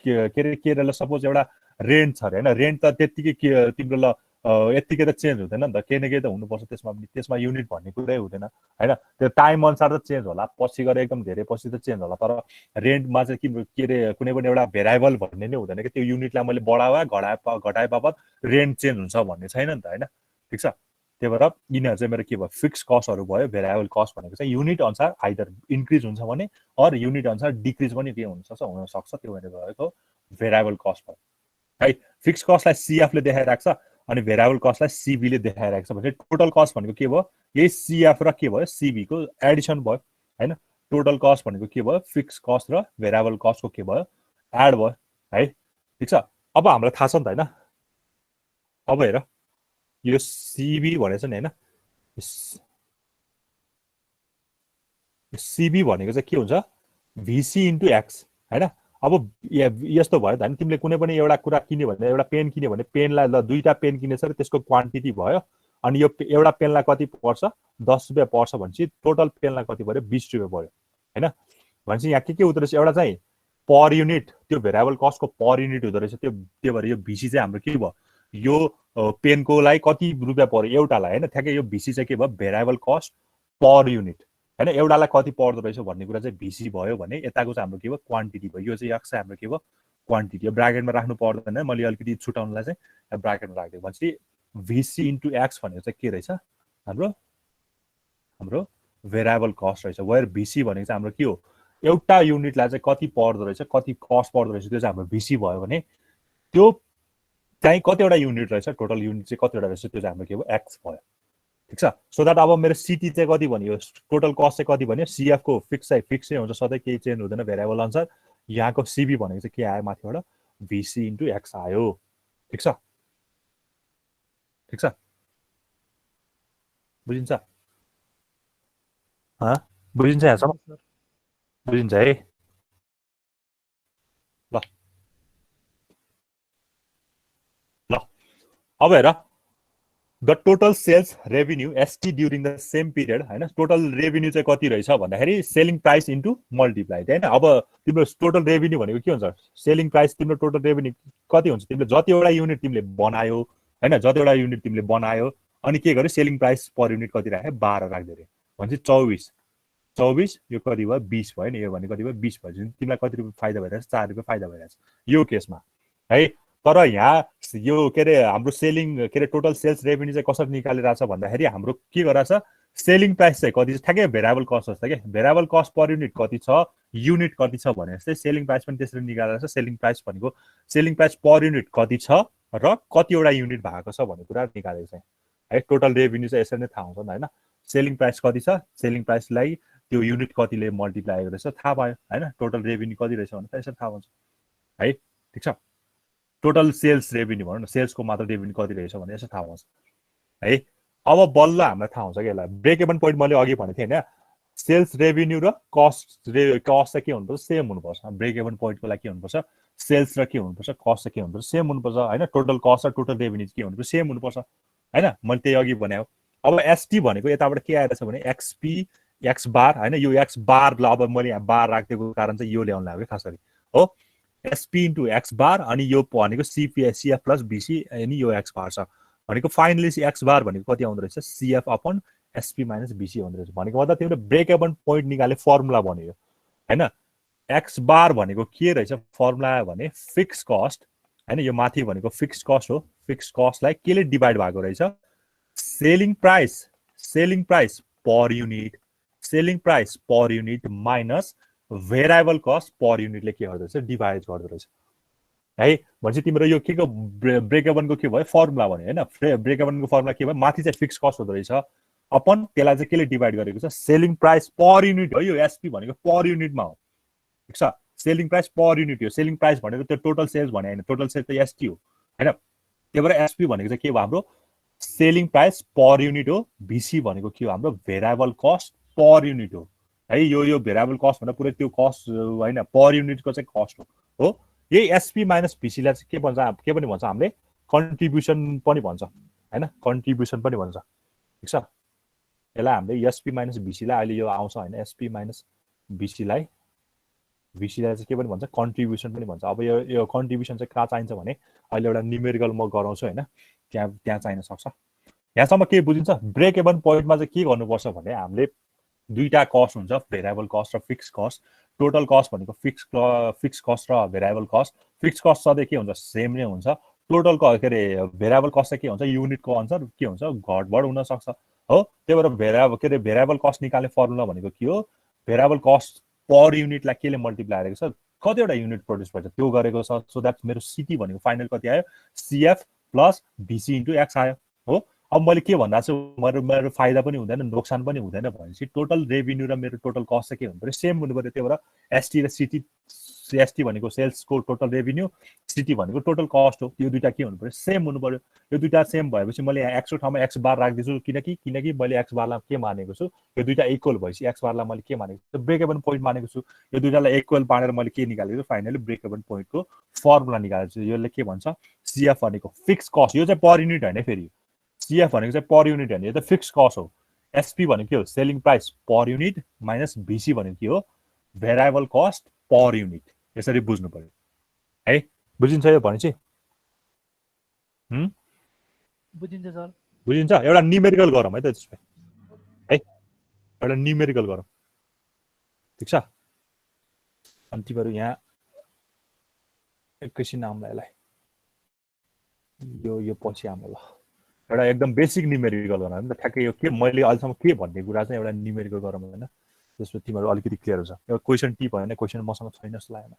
के अरे सपोज एउटा रेन्ट छ अरे होइन रेन्ट त त्यत्तिकै तिम्रो ल यत्तिकै त चेन्ज हुँदैन नि त केही न केही त हुनुपर्छ त्यसमा पनि त्यसमा युनिट भन्ने कुरै हुँदैन होइन त्यो टाइम अनुसार त चेन्ज होला पछि गएर एकदम धेरै पछि त चेन्ज होला तर रेन्टमा चाहिँ के अरे कुनै पनि एउटा भेरिएबल भन्ने नै हुँदैन कि त्यो युनिटलाई मैले बढावा घटाए बापत रेन्ट चेन्ज हुन्छ भन्ने छैन नि त होइन ठिक छ त्यही भएर यिनीहरू चाहिँ मेरो के भयो फिक्स कस्टहरू भयो भेरिएबल कस्ट भनेको चाहिँ युनिट अनुसार आइदर इन्क्रिज हुन्छ भने अरू युनिट अनुसार डिक्रिज पनि के हुनसक्छ त्यो भनेर भएको भेरिएबल कस्ट भयो है फिक्स कस्टलाई सिएफले देखाइरहेको छ अनि भेरिएबल कस्टलाई सिबीले देखाइरहेको छ भने टोटल कस्ट भनेको के भयो यही सिएफ र के भयो सिबीको एडिसन भयो होइन टोटल कस्ट भनेको के भयो फिक्स कस्ट र भेरिएबल कस्टको के भयो एड भयो है ठिक छ अब हामीलाई थाहा छ नि त होइन अब हेर यो सिबी भनेको छ नि होइन सिबी भनेको चाहिँ के हुन्छ भिसी इन्टु एक्स होइन अब यस्तो भयो त तिमीले कुनै पनि एउटा कुरा किन्यो भने एउटा पेन किन्यो भने पेनलाई ल दुईवटा पेन किनेछ र त्यसको क्वान्टिटी भयो अनि यो एउटा पेनलाई कति पर्छ 10 रुपियाँ पर्छ भनेपछि टोटल पेनलाई कति पर्यो 20 रुपियाँ पर्यो होइन भनेपछि यहाँ के हुँदो रहेछ एउटा चाहिँ पर युनिट त्यो भेरिएबल कस्टको पर युनिट हुँदो रहेछ त्यो भएर यो भिसी चाहिँ हाम्रो के भयो यो पेनको लागि कति रुपियाँ पर्यो एउटालाई होइन ठ्याक्कै यो भिसी चाहिँ के भयो भेरिएबल कस्ट पर युनिट होइन एउटालाई कति पर्दो रहेछ भन्ने कुरा चाहिँ भिसी भयो भने यताको चाहिँ हाम्रो के भयो क्वान्टिटी भयो यो चाहिँ एक्स चाहिँ हाम्रो के भयो क्वान्टिटी हो ब्राकेटमा राख्नु पर्दैन मैले अलिकति छुटाउनलाई चाहिँ ब्राकेटमा राखिदिएको भनेपछि भिसी इन्टु एक्स भनेको चाहिँ के रहेछ हाम्रो भेरिएबल कस्ट रहेछ वेयर भिसी भनेको चाहिँ हाम्रो के हो एउटा युनिटलाई चाहिँ कति पर्दो रहेछ कति कस्ट पर्दो रहेछ त्यो चाहिँ हाम्रो भिसी भयो भने त्यो चाहिँ कतिवटा युनिट रहेछ टोटल युनिट चाहिँ कतिवटा रहेछ त्यो चाहिँ हाम्रो के भयो एक्स भयो ठिक छ सो द्याट अब मेरो सिटी चाहिँ कति भन्यो टोटल कस्ट चाहिँ कति भन्यो सिएफको फिक्सै हुन्छ सधैँ केही चेन्ज हुँदैन भेरिएबल अनुसार यहाँको सिबी भनेको चाहिँ के आयो माथिबाट भिसी इन्टु एक्स आयो ठिक छ बुझिन्छ बुझिन्छ यहाँसम्म बुझिन्छ है ल अब हेर the total sales revenue ST during the same period होइन टोटल रेभिन्यू चाहिँ कति रहेछ भन्दाखेरि सेलिङ प्राइस इन्टु मल्टिप्लाइड होइन अब तिम्रो टोटल रेभिन्यू भनेको के हुन्छ सेलिङ प्राइस तिम्रो टोटल रेभिन्यू कति हुन्छ तिमीले जतिवटा युनिट तिमीले बनायो होइन जतिवटा युनिट तिमीले बनायो अनि के गर्यो सेलिङ प्राइस पर युनिट कति राख्यो 12 राख्दै रे भनेपछि 24 यो कति भयो 20 भयो नि यो भने कति भयो 20 भयो तिमीलाई कति रुपियाँ फाइदा भइरहेछ 4 रुपियाँ फाइदा भइरहेछ यो केसमा है तर यहाँ यो के अरे हाम्रो सेलिङ के अरे टोटल सेल्स रेभिन्यू चाहिँ कसरी निकालिरहेछ भन्दाखेरि हाम्रो के गरिरहेछ सेलिङ प्राइस चाहिँ कति छ ठ्याक्कै भेरिएबल कस्ट जस्तो के भेरिएबल कस्ट पर युनिट कति छ युनिट कति छ भने जस्तै सेलिङ प्राइस पनि त्यसरी निकालेर सेलिङ प्राइस भनेको सेलिङ प्राइस पर युनिट कति छ र कतिवटा युनिट भएको छ भन्ने कुरा निकालेको छ है टोटल रेभिन्यू चाहिँ यसरी नै थाहा हुन्छ हैन सेलिङ प्राइस कति छ सेलिङ प्राइसलाई त्यो युनिट कतिले मल्टिप्लाई गरेछ थाहा भयो हैन टोटल रेभिन्यू कति रहेछ भने यसरी थाहा हुन्छ है ठीक छ टोटल सेल्स रेभिन्यू भनौँ न सेल्सको मात्र रेभिन्यू कति रहेछ भने यसो थाहा हुन्छ है अब बल्ल हामीलाई थाहा हुन्छ कि यसलाई ब्रेक इभन पोइन्ट मैले अघि भनेको थिएँ होइन सेल्स रेभिन्यू र कस्ट चाहिँ के हुनुपर्छ सेम हुनुपर्छ ब्रेक इभन पोइन्टको लागि के हुनुपर्छ सेल्स र के हुनुपर्छ कस्ट चाहिँ के हुनुपर्छ सेम हुनुपर्छ होइन टोटल कस्ट र टोटल रेभिन्यू के हुनुपर्छ सेम हुनुपर्छ होइन मैले त्यही अघि भने अब एसटी भनेको यताबाट के आएर छ भने एक्सपी एक्स बार होइन यो एक्स बारलाई अब मैले यहाँ बार राखिदिएको कारण चाहिँ यो ल्याउनु लाग्यो खास गरी हो एसपी इन्टु एक्स बार अनि यो भनेको सिएफ प्लस बिसी अनि यो एक्स बार छ भनेको फाइनली एक्स बार भनेको कति आउँदो रहेछ CF upon SP minus BC आउँदो रहेछ भनेको मतलब तिमीले ब्रेक इभन पोइन्ट निकाले फर्मुला भन्यो होइन एक्स बार भनेको के रहेछ फर्मुला भने फिक्स कस्ट होइन यो माथि भनेको फिक्स कस्ट हो फिक्स कस्टलाई केले डिभाइड भएको रहेछ selling price per unit minus variable cost per युनिटले के गर्दो रहेछ डिभाइड गर्दो रहेछ है भनेपछि तिम्रो यो के को ब्रेक इभनको के भयो फर्मुला भन्यो होइन ब्रेक इभनको फर्मुला के भयो माथि चाहिँ फिक्स कस्ट हुँदो रहेछ अपन त्यसलाई चाहिँ केले डिभाइड गरेको छ सेलिङ प्राइस पर युनिट हो यो एसपी भनेको पर युनिटमा हो ठिक छ सेलिङ प्राइस पर युनिट हो सेलिङ प्राइस भनेको त्यो टोटल सेल्स भने होइन टोटल सेल्स त एसटी हो होइन त्यही भएर एसपी भनेको चाहिँ के हो हाम्रो सेलिङ प्राइस पर युनिट हो भिसी भनेको के हो हाम्रो भेरिएबल कस्ट पर युनिट हो है यो भेरिएबल कस्ट भन्दा पुरै त्यो कस्ट होइन पर युनिटको चाहिँ कस्ट हो यही एसपी माइनस भिसीलाई चाहिँ के पनि भन्छ हामीले कन्ट्रिब्युसन पनि भन्छ होइन कन्ट्रिब्युसन पनि भन्छ ठिक छ यसलाई हामीले एसपी माइनस भिसीलाई अहिले यो आउँछ होइन एसपी माइनस भिसीलाई चाहिँ के पनि भन्छ कन्ट्रिब्युसन पनि भन्छ अब यो कन्ट्रिब्युसन चाहिँ कहाँ चाहिन्छ भने अहिले एउटा न्युमेरिकल म गराउँछु होइन त्यहाँ चाहिन सक्छ यहाँसम्म के बुझिन्छ ब्रेक इभन पोइन्टमा चाहिँ के गर्नुपर्छ भने हामीले दुईटा कस्ट हुन्छ भेरिएबल कस्ट र फिक्स कस्ट टोटल कस्ट भनेको फिक्स कस्ट र भेरिएबल कस्ट फिक्स कस्ट सधैँ के हुन्छ सेम नै हुन्छ टोटल के अरे भेरिएबल कस्ट चाहिँ के हुन्छ युनिटको अनुसार के हुन्छ घटबड हुनसक्छ हो त्यही भएर भेरिएबल कस्ट निकाल्ने फर्मुला भनेको के हो भेरिएबल कस्ट पर युनिटलाई केले मल्टिप्लाई गरेको छ कतिवटा युनिट प्रड्युस भन्छ त्यो गरेको छ सो द्याट मेरो सिटी भनेको फाइनल कति आयो सिएफ प्लस भिसी इन्टु एक्स आयो हो अब मैले के भन्दा छु मेरो फाइदा पनि हुँदैन नोक्सान पनि हुँदैन भनेपछि टोटल रेभिन्यू र मेरो टोटल कस्ट चाहिँ के हुनु पर्यो सेम हुनु पर्यो त्यही भएर एसटी र सिटी एसटी भनेको सेल्सको टोटल रेभिन्यू सिटी भनेको टोटल कस्ट हो यो दुईटा के हुनु पर्यो सेम हुनु पर्यो यो दुईटा सेम भएपछि मैले यहाँ एक्सको ठाउँमा एक्स बार राख्दिन्छु किनकि मैले एक्स बारलाई के मानेको छु यो दुईटा इक्वल भएपछि एक्स बारलाई मैले के मानेको छु ब्रेक इभन पोइन्ट मानेको छु यो दुईटालाई इक्वल पारेर मैले के निकालेको छु फाइनली ब्रेक इभन पोइन्टको फर्मुला निकालेको छु यसले के भन्छ सिएफ भनेको फिक्स कस्ट यो चाहिँ पर युनिट होइन फेरि सिएफ भनेको चाहिँ पर युनिट होइन यो त फिक्स कस्ट हो एसपी भनेको के हो selling price per unit minus VC भनेको के हो भेरिएबल कस्ट पर युनिट यसरी बुझ्नु पर्यो है बुझिन्छ यो भनेपछि
बुझिन्छ सर
बुझिन्छ एउटा न्युमेरिकल गरौँ है त त्यसमा है एउटा न्युमेरिकल गरौँ ठिक छ अनि तिमीहरू यहाँ एकैछिन नामलाई यसलाई यो पछि हाम्रो ल एउटा एकदम बेसिक न्युमेरिकल गरौँ नि त ठ्याक्कै यो के मैले अहिलेसम्म के भन्ने कुरा चाहिँ एउटा न्युमेरिकल गरौँ होइन त्यसमा तिमीहरू अलिकति क्लियर हुन्छ यो क्वेसन टी भयो भने क्वेसन मसँग छैन जस्तो लागेन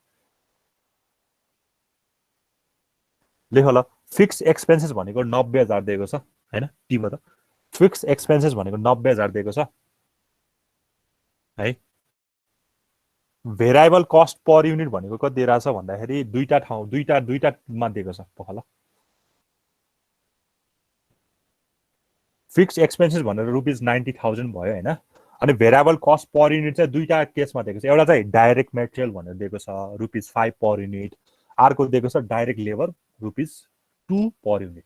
लेख ल फिक्स एक्सपेन्सेस भनेको 90,000 दिएको छ होइन टीमा त फिक्स एक्सपेन्सेस भनेको 90,000 दिएको छ है भेरिएबल कस्ट पर युनिट भनेको कति दिइरहेको छ भन्दाखेरि दुईटामा दिएको छ पख ल फिक्स एक्सपेन्सेस भनेर ₹90,000 भयो होइन अनि भेरिएबल कस्ट पर युनिट चाहिँ दुईटा केसमा दिएको छ एउटा चाहिँ डाइरेक्ट मेटेरियल भनेर दिएको छ ₹5 पर युनिट अर्को दिएको छ डाइरेक्ट लेबर ₹2 पर युनिट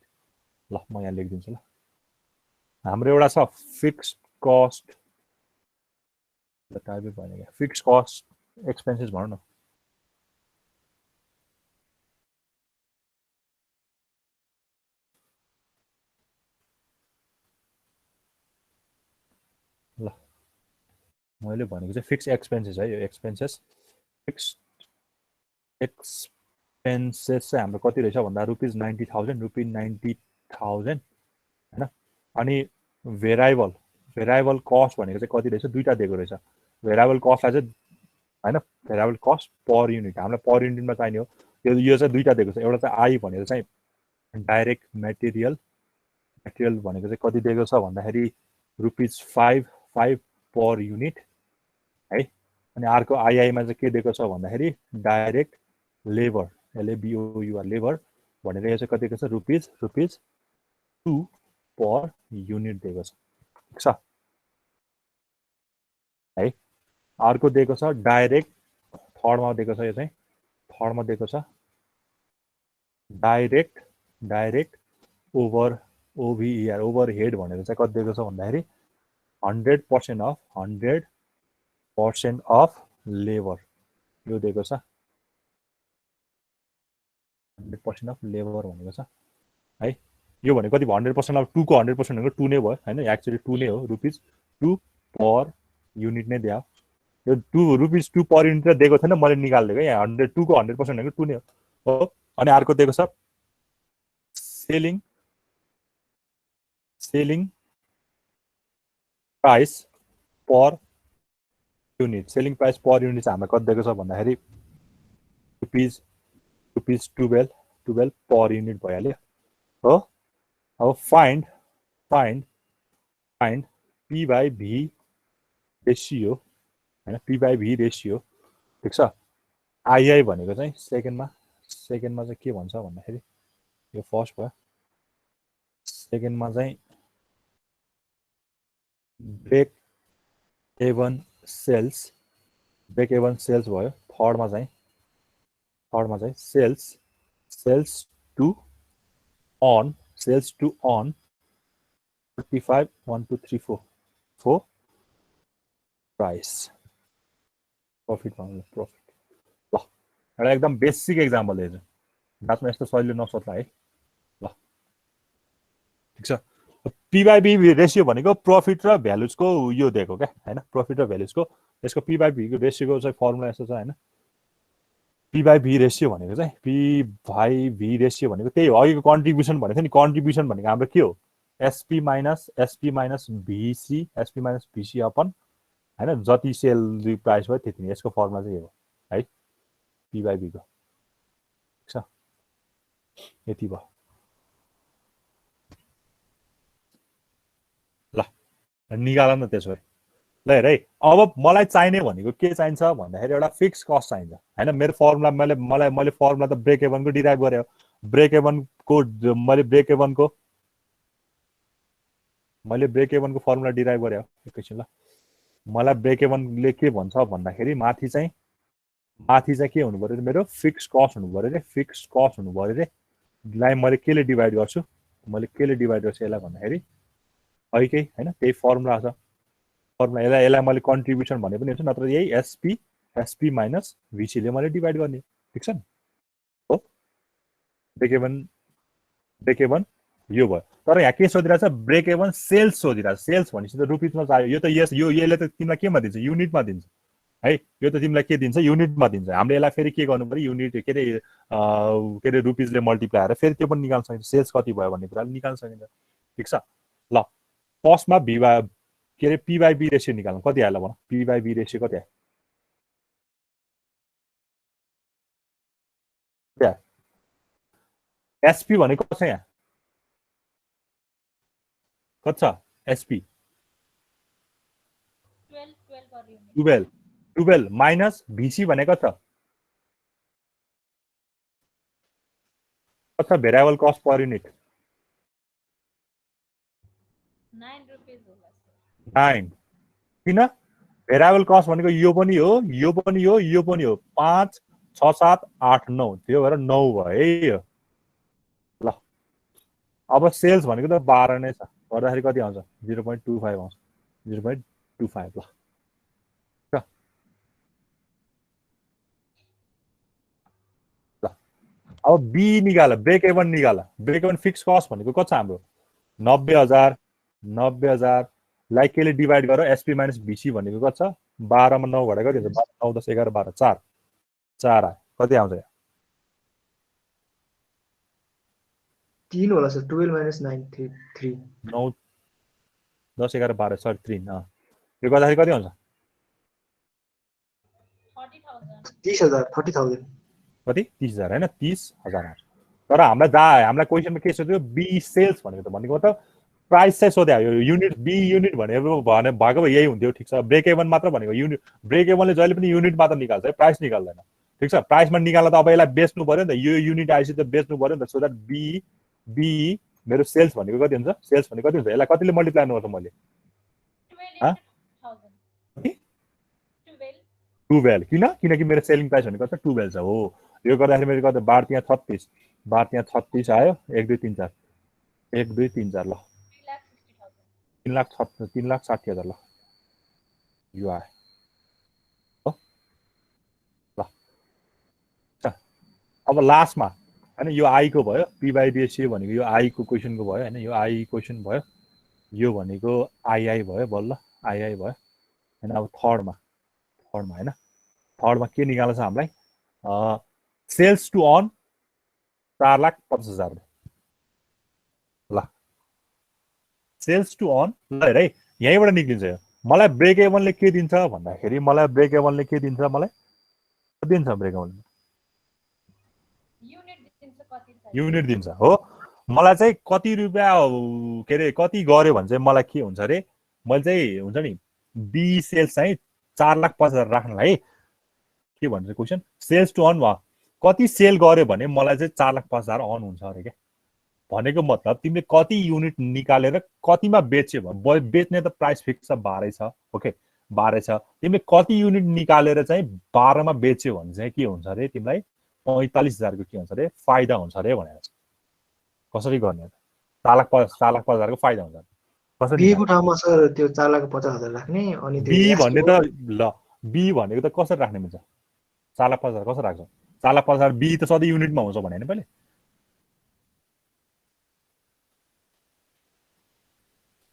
ल म यहाँ लेखिदिन्छु ल हाम्रो एउटा छ फिक्स्ड कस्ट टाइपै भने क्या फिक्स्ड कस्ट एक्सपेन्सेस भनौँ न ल मैले भनेको चाहिँ फिक्स एक्सपेन्सेस है यो एक्सपेन्सेस फिक्स एक्सपेन्सेस चाहिँ हाम्रो कति रहेछ भन्दा ₹90,000 ₹90,000 हैन अनि भेरिएबल कस्ट भनेको चाहिँ कति रहेछ दुईटा दिएको रहेछ भेरिएबल कस्टलाई चाहिँ हैन भेरिएबल कस्ट पर युनिट हामीलाई पर युनिटमा चाहिने हो यो चाहिँ दुईटा दिएको छ एउटा चाहिँ आई भनेको चाहिँ डाइरेक्ट मेटेरियल भनेको चाहिँ कति दिएको छ भन्दाखेरि ₹5 पर युनिट है अनि अर्को आईआईमा चाहिँ के दिएको छ भन्दाखेरि डाइरेक्ट लेबर LABOUR लेबर भनेर यो चाहिँ कति दिएको छ ₹2 पर युनिट दिएको छ ठीक छ है अर्को दिएको छ डाइरेक्ट थर्डमा दिएको छ यो चाहिँ थर्डमा दिएको छ डाइरेक्ट ओभरहेड भनेर चाहिँ कति दिएको छ भन्दाखेरि 100% अफ लेबर यो दिएको छ 100% अफ लेबर भनेको छ है यो भनेको कति 100% अफ 2 को 100% भनेको 2 नै भयो हैन एक्चुअली 2 नै हो ₹2 पर युनिट नै दियो यो ₹2 पर युनिट र दिएको थिएन मैले निकाल्दिएको यहाँ 2 को 100% भनेको 2 नै हो अनि अर्को दिएको छ selling price per unit selling price per unit चाहिँ हामीलाई कति दिएको छ भन्दाखेरि ₹12 पर युनिट भइहाल्यो हो अब find P by V ratio हैन P by V रेसियो ठीक छ आई भनेको चाहिँ सेकेन्डमा चाहिँ के भन्छ भन्दाखेरि यो फर्स्ट भयो सेकेन्डमा चाहिँ ब्रेक एभन सेल्स भयो थर्डमा चाहिँ sales to on 45 1 2 3 4 price profit ल एउटा एकदम बेसिक एक्जाम्पल दिएछु बादमा यस्तो सजिलो नसोच्ला है ल ठीक छ P by V रेसियो भनेको प्रॉफिट र भ्यालुजको यो दिएको क्या हैन प्रॉफिट र भ्यालुजको यसको P by V को रेसियोको चाहिँ फर्मुला यस्तो छ हैन P by V रेसियो भनेको चाहिँ P by V रेसियो भनेको त्यही हो अघिको कन्ट्रिब्युसन भनेको थियो नि कन्ट्रिब्युसन भनेको हाम्रो के हो SP minus VC अपन हैन जति सेल प्राइस भयो त्यति नै यसको फर्मुला चाहिँ हो है P by V को ठीक छ यति भयो ल निकाल न त्यसो भए ल हेर है अब मलाई चाहिने भनेको के चाहिन्छ भन्दाखेरि एउटा फिक्स कस्ट चाहिन्छ हैन मेरो फर्मुला मैले फर्मुला त ब्रेक इभन को डिराइभ गरे हो ब्रेक इभन को फर्मुला डिराइभ गरे हो एकैछिन ल मलाई ब्रेक इभनले के भन्छ भन्दाखेरि माथि चाहिँ के हुनु पर्यो मेरो फिक्स कस्ट हुनु पर्यो रे लाई मैले केले डिभाइड गर्छु यसलाई भन्दाखेरि है हैन त्यही फर्मुला छ फर्मुला यसलाई मैले कन्ट्रिब्युसन भने पनि हुन्छ नत्र यही SP माइनस VC ले मैले डिभाइड गर्ने ठीक छ नि हो ब्रेक इभन यो भयो तर यहाँ के सोधिरहेछ ब्रेक इभन सेल्स सोधिरहेछ सेल्स भनेपछि त रुपीजमा चाहियो यो त यसले त तिमीलाई केमा दिन्छ युनिटमा दिन्छ है यो त तिमीलाई के दिन्छ युनिटमा दिन्छ हामीले यसलाई फेरि के गर्नु पर्यो युनिट के रे रुपीजले मल्टिप्लाई गरेर फेरि त्यो पनि निकाल्न सकिन्छ सेल्स कति भयो भन्ने कुराले निकाल्न सकिन्छ ठीक छ ल कस्टमा P by V रेसियो निकाल्नु कति आयो भन P by V रेसियो कति आयो SP भनेको कति छ यहाँ कति छ SP 12 माइनस VC भनेको छ कति छ भेरिएबल कस्ट पर युनिट
9 रुपैयाँ होला
9 किन भेरिएबल कस्ट भनेको यो पनि हो 5 6 7 8 9 त्यो भएर 9 भयो है ल अब सेल्स भनेको त 12 नै छ गर्दाखेरि कति आउँछ 0.25 आउँछ 0.25 ल अब बी निकाल ब्रेक इभन निकाल ब्रेक इभन फिक्स कस्ट भनेको कति छ हाम्रो 90,000 लाई केले डिभाइड गर एसपी माइनस बीसी भनेको कति छ 12 मा 9 घटाएको कति हुन्छ 9 10 11 12 4 4 आयो कति आउँछ
3 होला सर 12 minus 9 3
9 10 11 12 सरी 3 यो गर्दाखेरि कति हुन्छ
40,000
30,000
कति 30,000 हैन 30,000 आउँछ तर हामीलाई क्वेशनमा के सोध्यो बी सेल्स भनेको त भनेको त प्राइस चाहिँ सोध्या यो युनिट बी युनिट भनेको भएको यही हुन्थ्यो ठिक छ ब्रेक इभन मात्र भनेको युनिट ब्रेक इभनले जहिले पनि युनिट मात्र निकाल्छ है प्राइस निकाल्दैन ठिक छ प्राइसमा निकाल्दा त अब यसलाई बेच्नु पर्यो नि त यो युनिट आएपछि त बेच्नु पर्यो नि त सो द्याट बी मेरो सेल्स भनेको कति हुन्छ सेल्स भनेको कति हुन्छ यसलाई कतिले मल्टिप्लाई गर्नुपर्छ मैले 12 किनकि मेरो सेलिङ प्राइस भनेको कति 12 छ हो यो गर्दाखेरि मेरो कति 12 यहाँ 36 आयो 1 2 3 4 1 2 3 4 ल 3,60,000 ल यो आयो ल अब लास्टमा हैन यो आई को भयो पी बाई डिएससी भनेको यो आई को क्वेशनको भयो हैन यो आई क्वेशन भयो यो भनेको आई भयो बल्ल आई भयो हैन अब थर्डमा हैन थर्डमा के निकाल्छ हामीलाई सेल्स टु अन 4,50,000 ल सेल्स टु अन ल हेर है यहीँबाट निक्लिन्छ यो मलाई ब्रेक इभनले के दिन्छ भन्दाखेरि मलाई ब्रेक इभनले के दिन्छ मलाई के दिन्छ ब्रेक इभनले युनिट दिन्छ हो मलाई चाहिँ कति रुपियाँ के अरे कति गर्यो भने चाहिँ मलाई के हुन्छ अरे मैले चाहिँ हुन्छ नि बी सेल्स चाहिँ 4,50,000 राख्नलाई के भन्छ क्वेशन सेल्स टु अन वा कति सेल गर्यो भने मलाई चाहिँ 4,50,000 अन हुन्छ अरे क्या भनेको मतलब तिमीले कति युनिट निकालेर कतिमा बेच्यो भने बेच्ने त प्राइस फिक्स छ 12 छ ओके 12 छ तिमीले कति युनिट निकालेर चाहिँ 12 मा बेच्यो भने चाहिँ के हुन्छ अरे तिमीलाई 45,000 को के हुन्छ अरे फाइदा हुन्छ अरे भनेर कसरी गर्ने 4,50,000 को फाइदा हुन्छ कसरी
बी को ठाउँमा सर त्यो 4,50,000 राख्ने अनि
बी भन्ने त ल बी भनेको त कसरी राख्ने मिल्छ 4,50,000 कसरी राख्छ 4,50,000 बी त सधैँ युनिटमा हुन्छ भने हैन पहिले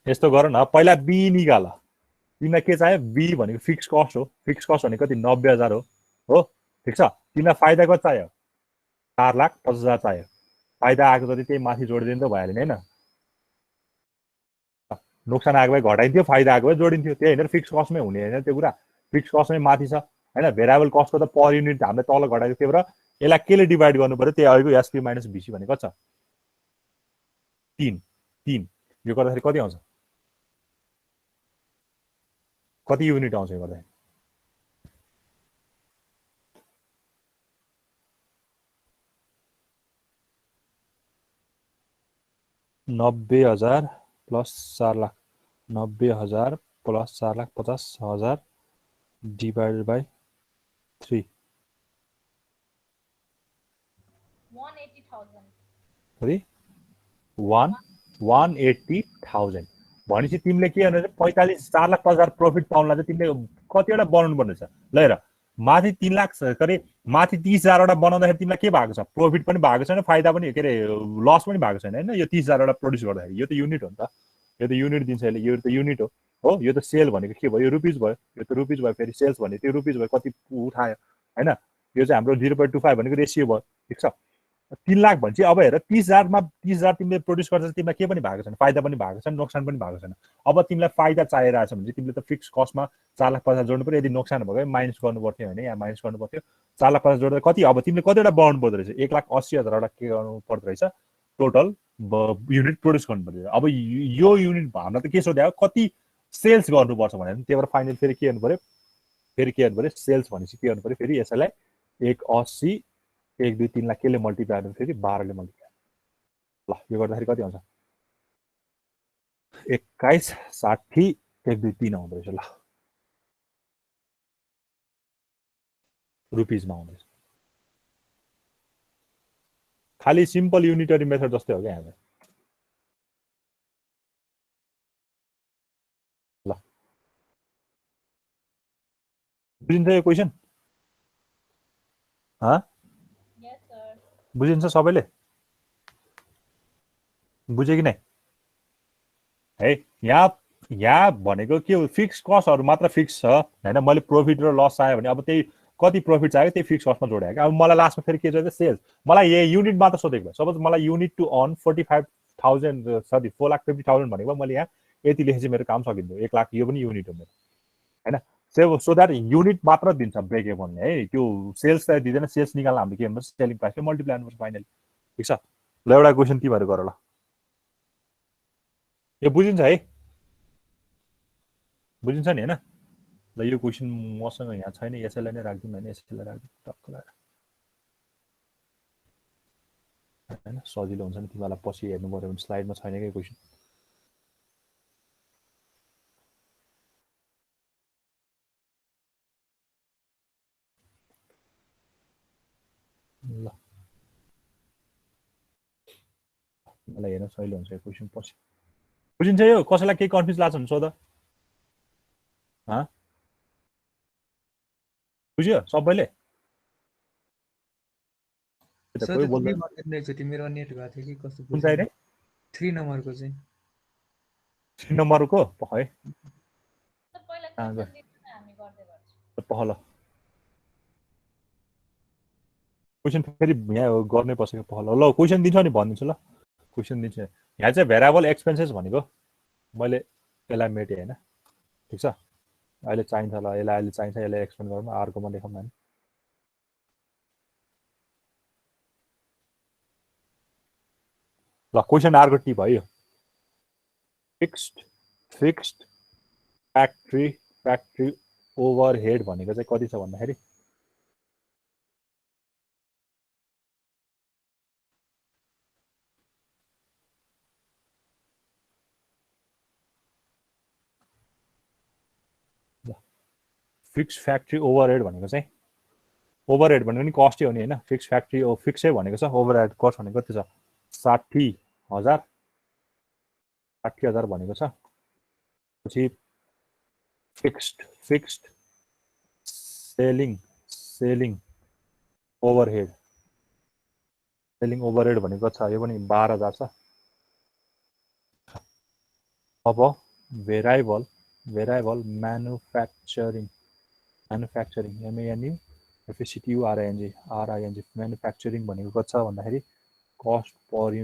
यस्तो गर न पहिला बी निकाल तिमीलाई के चाहियो बी भनेको फिक्स कस्ट हो फिक्स कस्ट भनेको कति 90,000 हो ठीक छ तिमीलाई फाइदा कति चाहियो 4,50,000 चाहियो फाइदा आएको जति त्यही माथि जोडिदिनु त भइहाल्यो नि हैन नोक्सान आएको भए घटाइन्थ्यो फाइदा आएको भए जोडिन्थ्यो त्यही हैन फिक्स कस्टमै हुने हैन त्यो कुरा फिक्स कस्टमै माथि छ हैन भेरिएबल कस्टको त पर युनिट हामीले तल घटाएको थियो र यसलाई केले डिभाइड गर्नु पर्यो त्यही अहिलेको एसपी माइनस बीसी भनेको छ 3 यो गर्दाखेरि कति आउँछ कति युनिट आउँछ यो गर्दाखेरि 90,000 प्लस 4,00,000 90,000 प्लस 4,50,000 divided by 3
180,000
कति 180,000 भनेपछि तिमीले के गर्नु 4,50,000 प्रफिट पाउनलाई चाहिँ तिमीले कतिवटा बनाउनु पर्ने छ ल हेर माथि 3 लाख गरे माथि 30,000 वटा बनाउँदाखेरि तिमीलाई के भएको छ प्रफिट पनि भएको छैन फाइदा पनि के रे लस पनि भएको छैन हैन यो 30,000 वटा प्रोड्युस गर्दाखेरि यो त युनिट हो नि त यो त युनिट दिन्छ यसले यो त युनिट हो यो त सेल भनेको के भयो यो रुपीज भयो यो त रुपीज भयो फेरि सेल्स भने त्यो रुपीज भयो कति उठायो हैन यो चाहिँ हाम्रो 0.25 भनेको रेशियो भयो ठीक छ 3 लाख भन्छ अब हेर 30,000 मा 30,000 तिमीले प्रोड्युस गर्छ तिमीलाई के पनि भएको छैन फाइदा पनि भएको छैन नोक्सान पनि भएको छैन अब तिमीलाई फाइदा चाहिरहेछ भने तिमीले त फिक्स कस्टमा 4,50,000 जोड्नु पर्यो यदि नोक्सान भयो माइनस गर्नु पर्थ्यो हैन यहाँ माइनस गर्नु पर्थ्यो 4,50,000 जोड्दा कति अब तिमीले कतिवटा बनाउनु पर्दो रहेछ 1,80,000 वटा के गर्नु पर्दो रहेछ टोटल युनिट प्रोड्युस गर्नु पर्यो अब यो युनिट हामीलाई त के सोध्यो कति सेल्स गर्नुपर्छ भनेर त्यही भएर फाइनल फेरि के गर्नु पर्यो सेल्स भनेपछि के गर्नु पर्यो फेरि यसैलाई 180 1 2 3 लाख केले मल्टिप्लाई गर्नु फेरि 12 ले मल्टिप्लाई ल यो गर्दाखेरि कति आउँछ 21 60 1 2 3 आउँदो रहेछ ल रुपीजमा आउँदो रहेछ खाली सिम्पल युनिटरी मेथड जस्तै हो क्या यहाँ बुझिन्छ यो क्वेसन? बुझिन्छ सबैले? बुझ्यो कि नै? है यहाँ भनेको के हो, फिक्स कस्टहरु मात्र फिक्स छ हैन। मैले प्रॉफिट र लस आयो भने अब त्यही कति प्रॉफिट चाहियो त्यही फिक्स कस्टमा जोड्या के। अब मलाई लास्टमा फेरि के चाहियो सेल्स, मलाई यो युनिट मात्र सोधेको। सपोज मलाई युनिट टु अर्न 45,000 सरी 4,50,000 भनेको मैले यहाँ यति लेखेपछि मेरो काम सकिन्छ। 1 लाख यो पनि युनिट हो मेरो हैन। सो द्याट युनिट मात्र दिन्छ ब्रेक इभनले है। त्यो सेल्स त दिँदैन। सेल्स निकाल्न हामीले के गर्नुपर्छ, सेलिङ प्राइसले मल्टिप्लाई गर्नुपर्छ फाइनली। ठीक छ ल, एउटा क्वेसन ती भएर गर ल। यो बुझिन्छ है? बुझिन्छ नि हैन? ल यो क्वेसन मसँग यहाँ छैन, यसैलाई नै राख्दिउँ हैन। यसैलाई राख्दिउँ टक्क लगाएर हैन, सजिलो हुन्छ नि तिमीलाई पछि हेर्नु पर्यो भने स्लाइडमा छैन के क्वेसन। ल मलाई हेर्न सजिलो हुन्छ यो क्वेसन पछि। बुझिन्छ यो? कसैलाई केही कन्फ्युज लाग्छ भने सोध। बुझ्यो सबैले?
सर त्यो मार्केट चाहिँ मेरो नेट गएको थियो कि कस्तो
कुन चाहिँ रे?
3 नम्बरको चाहिँ
3 नम्बरको है पहल क्वेसन फेरि यहाँ गर्नै पर्छ कि पहल। ल क्वेसन दिन्छ नि भनिदिन्छु ल। क्वेसन दिन्छ यहाँ चाहिँ भेरिएबल एक्सपेन्सेस भनेको मैले यसलाई मेटेँ हैन। ठीक छ अहिले चाहिन्छ ल, यसलाई अहिले चाहिन्छ, यसलाई एक्सपेन्ड गरौँ। अर्कोमा लेखौँ हैन। ल क्वेसन अर्को टी भयो। फिक्स्ड फ्याक्ट्री ओभरहेड भनेको चाहिँ कति छ भन्दाखेरि फिक्स फ्याक्ट्री ओभरहेड भनेको चाहिँ ओभरहेड भनेको नि कस्टै हो नि हैन। फिक्स फ्याक्ट्री फिक्सै भनेको छ। ओभरहेड कस्ट भनेको कति छ 60,000 भनेको छ। पछि फिक्स्ड सेलिङ ओभरहेड भनेको छ यो पनि 12,000 छ। अब variable manufacturing MANU FACTURING manufacturing भनेको कति छ भन्दाखेरि कस्ट पर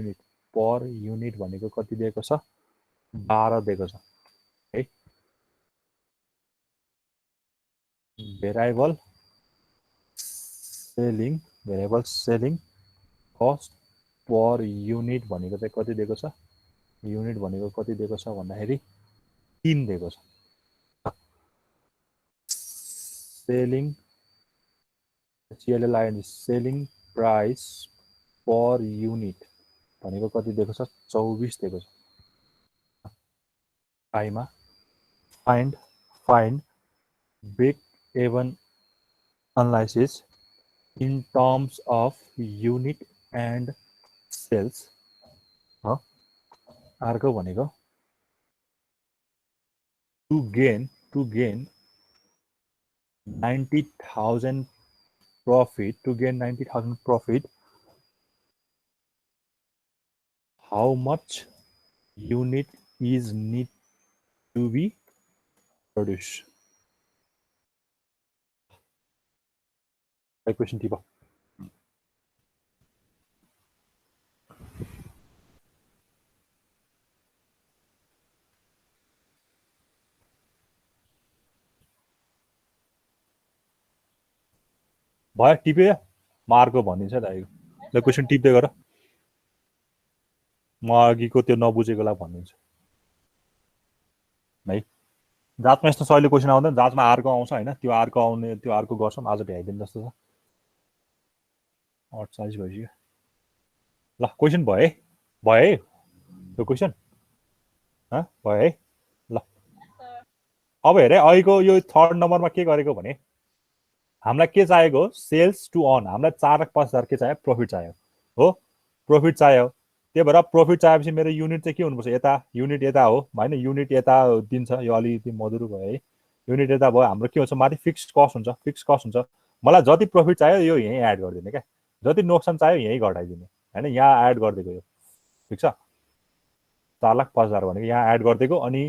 युनिट भनेको कति दिएको छ 12 दिएको छ है। Variable selling cost per unit भनेको चाहिँ कति दिएको छ, युनिट भनेको कति दिएको छ भन्दाखेरि 3 दिएको छ। Selling selling price per unit भनेको कति दिएको छ 24 दिएको छ। आइमा find break even analysis in terms of unit and sales. अर्को भनेको to gain 90,000 profit, how much unit is need to be produced? Question tipo. भयो टिप्यो म अर्को भनिदिन्छ दाइको। ल क्वेसन टिप्दै गर, म अघिको त्यो नबुझेकोलाई भनिदिन्छु है। जाँचमा यस्तो सहिले क्वेसन आउँदैन, जाँचमा अर्को आउँछ हैन। त्यो अर्को आउने त्यो अर्को गर्छौँ। आज भ्याइदिनु जस्तो छ। 48 भइसक्यो। ल क्वेसन भयो है त्यो क्वेसन भयो है। ल अब हेरे अहिलेको यो 3rd नम्बरमा के गरेको भने हामीलाई के चाहिएको हो सेल्स टु अर्न। हामीलाई 4,50,000 के चाहियो प्रॉफिट चाहियो हो। प्रॉफिट चाहियो, त्यही भएर प्रॉफिट चाहिएपछि मेरो युनिट चाहिँ के हुनुपर्छ यता, युनिट यता हो हैन। युनिट यता दिन्छ, यो अलिकति मधुरो भयो है। युनिट यता भयो हाम्रो के हुन्छ माथि फिक्स्ड कस्ट हुन्छ मलाई जति प्रफिट चाहियो यो यहीँ एड गरिदिने क्या जति नोक्सान चाहियो यहीँ घटाइदिने हैन यहाँ एड गरिदिएको यो ठिक छ 4,50,000 भनेको यहाँ एड गरिदिएको अनि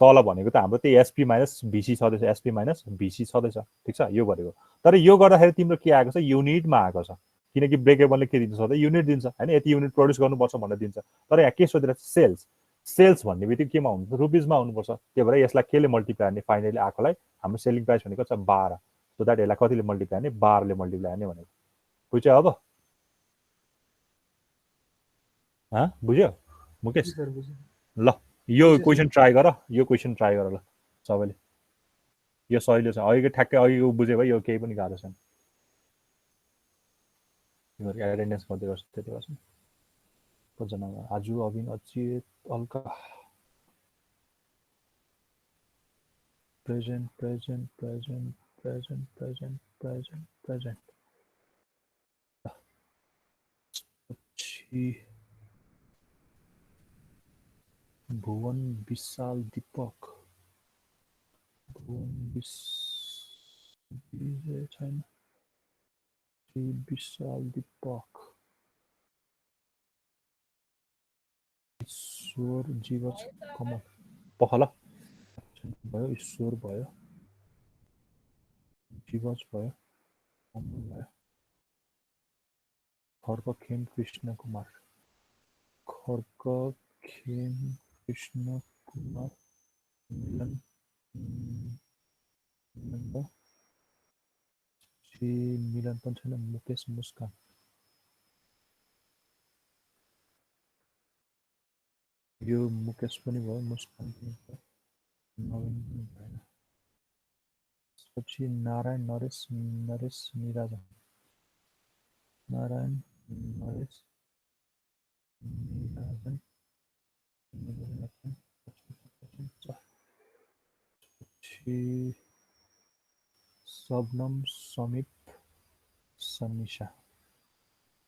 तल भनेको त हाम्रो त्यही एसपी माइनस भिसी छँदैछ एसपी माइनस भिसी छँदैछ ठिक छ यो गरेको तर यो गर्दाखेरि तिम्रो के आएको छ युनिटमा आएको छ किनकि ब्रेक इभनले के दिन्छ सधैँ युनिट दिन्छ हैन यति युनिट प्रड्युस गर्नुपर्छ भनेर दिन्छ तर यहाँ के सोधिरहेको छ सेल्स भन्ने बित्तिकै केमा हुनु रुपिजमा हुनुपर्छ त्यही भएर यसलाई केले मल्टिप्लाई गर्ने फाइनली आएकोलाई हाम्रो सेलिङ प्राइस भनेको छ 12 सो द्याट यसलाई कतिले मल्टिप्लाई गर्ने 12 ले मल्टिप्लाई गर्ने भनेको बुझ्यो अब बुझ्यो मुकेश ल यो क्वेसन ट्राई गर ल सबैले यो सजिलो छ अघिको ठ्याक्कै अघि बुझ्यो भाइ यो केही पनि गाह्रो छैन एटेन्डेन्स गर्दै गर्छ त्यति गर्छ कतिजना आज अभिन अचित अल्का प्रेजेन्ट भुवन विशाल दीपक विजय छैन विशाल दीपक ईश्वर जीवज कमल पखल भयो ईश्वर भयो जीवज भयो कमल भयो खर्क खेम कृष्ण कुमार मिलन मिलन पनि छैन मुकेश मुस्कान यो मुकेश पनि भयो मुस्कान पनि भयो नवीन पनि भएन त्यसपछि नारायण नरेश निराजन नारायण नरेश निराजन सबनम समीप सनिशा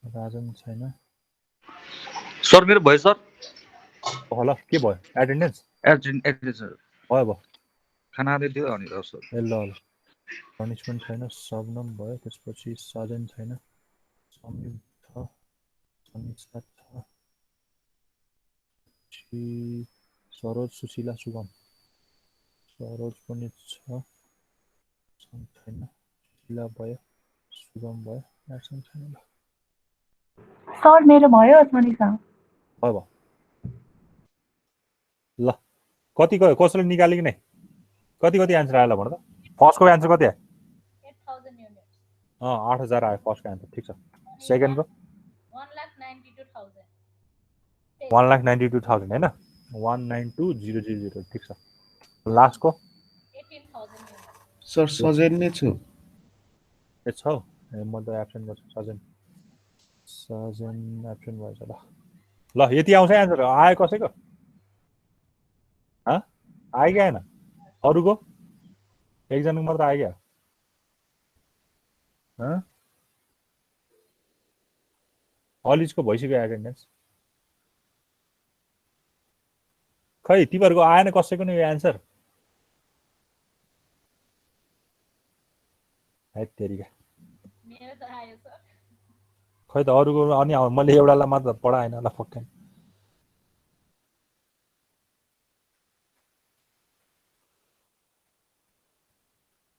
राजन छैन
सर मेरो भयो सर
होला के भयो एटेन्डेन्स भयो
खाना दियो अनि सर
ए ल पनिसमेन्ट छैन सबनम भयो त्यसपछि सजन छैन समीप छ सनिशा छ सरोज सुशीला सुगम सरोज पनि छ छैन सुशीला भयो सुगम भयो एब्सेन्ट छैन
सर मेरो भयो मनिषा
भयो ल कति गयो कसैले निकाल्यो कि नै कति आन्सर आयो ल भन त फर्स्टको आन्सर कति आयो
8000 युनिट्स
8000 आयो फर्स्टको आन्सर ठिक छ सेकेन्डको 1,92,000 हैन 192,000 ठिक छ लास्टको
18,000 युनिट्स
सर सजेन नै छु
ए छ म त एब्सेन्ट गर्छु सजन एब्सेन्ट भएछ ल यति आउँछ आन्सर आयो कसैको आयो कि आएन अरूको एकजनाको मात्र आयो क्या अलिजको भइसक्यो एटेन्डेन्स खै तिमीहरूको आएन कसैको नि यो एन्सर तेरिका
मेरो त आयो सर
खै त अरूको अनि मैले एउटालाई मात्र पढाएन होला फक्कै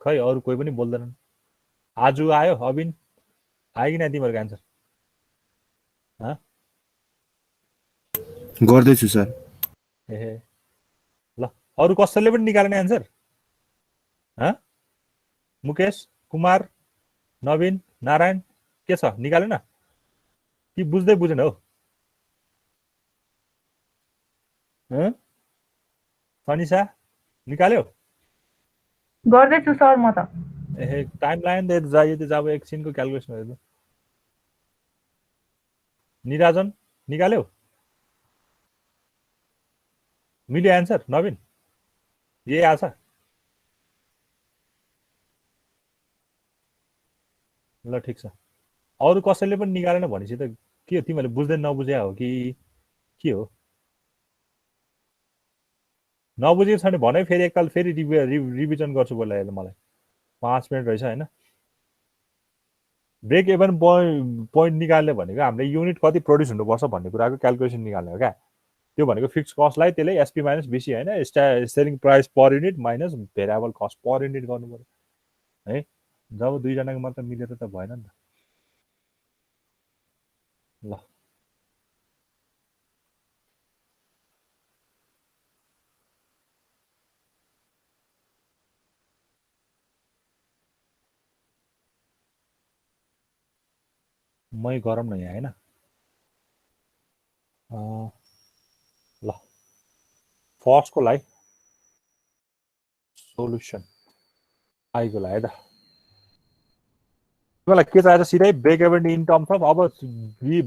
खै अरू कोही पनि बोल्दैनन् आज आयो अबिन आयो कि न तिमीहरूको एन्सर
गर्दैछु सर
ए ल अरू कसैले पनि निकालेन एन्सर मुकेश कुमार नवीन नारायण के छ निकालेन कि बुझ्दै बुझेन हो सनिशा निकाल्यो
गर्दैछु सर म त
ए टाइम लाइन दे जाइए त जाब एकछिनको क्याल्कुलेसन हेर्नु निराजन निकाल्यो मिल्यो एन्सर नवीन यही आछ ल ठिक छ अरू कसैले पनि निकालेन भनेपछि त के हो तिमीहरूले बुझ्दै नबुझ्या हो कि के हो नबुझेको छ भने भने फेरि एकताल फेरि रिभिजन गर्छु बोला यसले मलाई 5 मिनट रहेछ होइन ब्रेक इभन पोइन्ट निकाल्ने भनेको हामीले युनिट कति प्रड्युस हुनुपर्छ भन्ने कुराको क्यालकुलेसन निकाल्ने हो क्या त्यो भनेको फिक्स कस्टलाई त्यसले एसपी माइनस बिसी होइन selling price per unit minus variable cost per unit गर्नु पर्यो है जब दुईजनाको मात्र मिलेर त भएन नि त ल मै गरौँ न यहाँ होइन ल फर्स्टको लागि सोल्युसन आइगो है त तिमीलाई के चाहिन्छ सिधै break even in terms of अब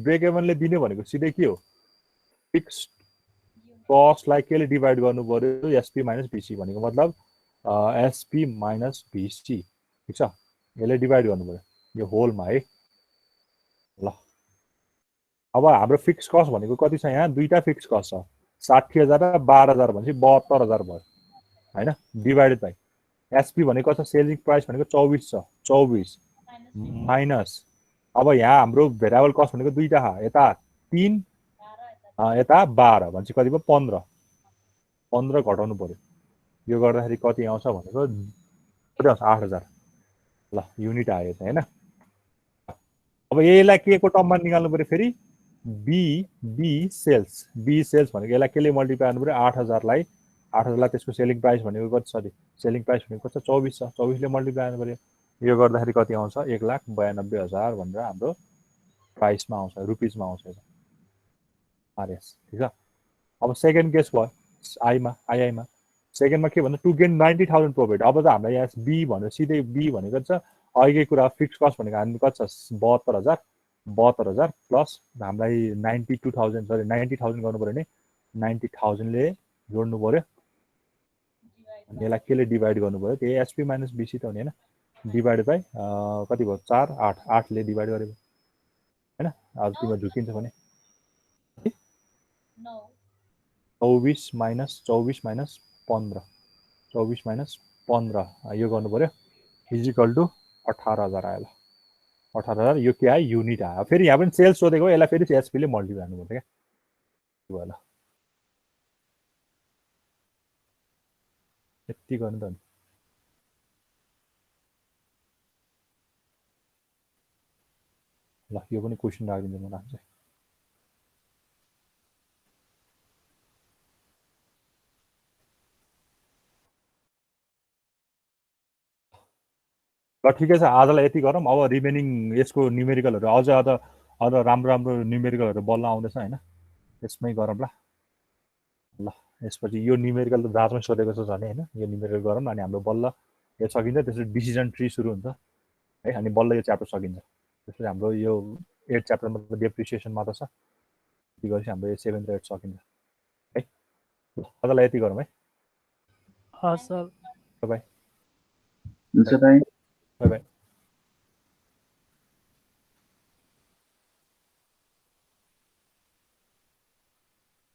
ब्रेक इभनले दिने भनेको सिधै के हो फिक्स कस्टलाई केले डिभाइड गर्नु पर्यो एसपी माइनस भिसी भनेको मतलब एसपी माइनस भिसी ठिक छ यसले डिभाइड गर्नु पर्यो यो होलमा है ल अब हाम्रो फिक्स कस्ट भनेको कति छ यहाँ दुईटा फिक्स कस्ट छ 60,000 र 12,000 भनेपछि 72,000 भयो होइन डिभाइडेड बाई एसपी भनेको छ सेलिङ प्राइस भनेको 24 छ 24 माइनस अब यहाँ हाम्रो भेरिएबल कस्ट भनेको दुईटा छ यता 3 यता 12 भनेपछि कति भयो 15 घटाउनु पर्यो यो गर्दाखेरि कति आउँछ भनेको कति आउँछ 8,000 ल युनिट आयो त हैन अब यसलाई के को टर्ममा निकाल्नु पर्यो फेरि बी सेल्स भनेको यसलाई केले मल्टिप्लाई गर्नु पर्यो 8,000 लाई त्यसको सेलिङ प्राइस भनेको कति छ सेलिङ प्राइस भनेको कति छ 24 छ 24 ले मल्टिप्लाई गर्नु पर्यो यो गर्दाखेरि कति आउँछ 1,92,000 भनेर हाम्रो प्राइसमा आउँछ रुपीसमा आउँछ आरएस ठीक छ अब सेकेन्ड केस भयो आईमा सेकेन्डमा के भन्दा टु गेन 90,000 प्रॉफिट अब त हामीलाई यहाँ बी भन्यो सिधै बी भनेको छ अहिलेकै कुरा फिक्स कस्ट भनेको हामी कति छ 72,000 प्लस हामीलाई 90,000 गर्नु पर्यो नि 90,000 ले जोड्नु पर्यो यसलाई केले डिभाइड गर्नु पर्यो त्यही एसपी माइनस बीसी त हो नि हैन डिभाइड बाइ कति भयो 4 8 ले डिभाइड गरेको हैन अब तिम्रो झुकिन्छ भने 24 माइनस 15 यो गर्नु पर्यो इज इक्वल टु 18,000 आयो ल 18,000 यो के आयो युनिट आयो फेरि यहाँ पनि सेल्स सोधेको यसलाई फेरि एसपी ले मल्टिप्लाई गर्नु पर्यो क्या भयो ल यति गर्नु त ल यो पनि क्वेसन राखिदिन्छु म राख्छु ल ठिकै छ आजलाई यति गरौँ अब रिमेनिङ यसको न्युमेरिकलहरु अझ राम्रो न्युमेरिकलहरु बल्ल आउँदैछ हैन यसमै गरौँ ल यसपछि यो न्युमेरिकल त जाँचमै सोधेको छ भने हैन यो न्युमेरिकल गरौँ अनि हाम्रो बल्ल यो सकिन्छ त्यसपछि डिसिजन ट्री सुरु हुन्छ है अनि बल्ल यो च्याप्टर सकिन्छ त्यसपछि हाम्रो यो 8 च्याप्टरमा त डेप्रिसिएसन मात्र छ त्यति गरेपछि हाम्रो यो 7 र 8 सकिन्छ है ल आजलाई यति गरौँ है
हस् सर
बाइ
हुन्छ बाइ
बाइ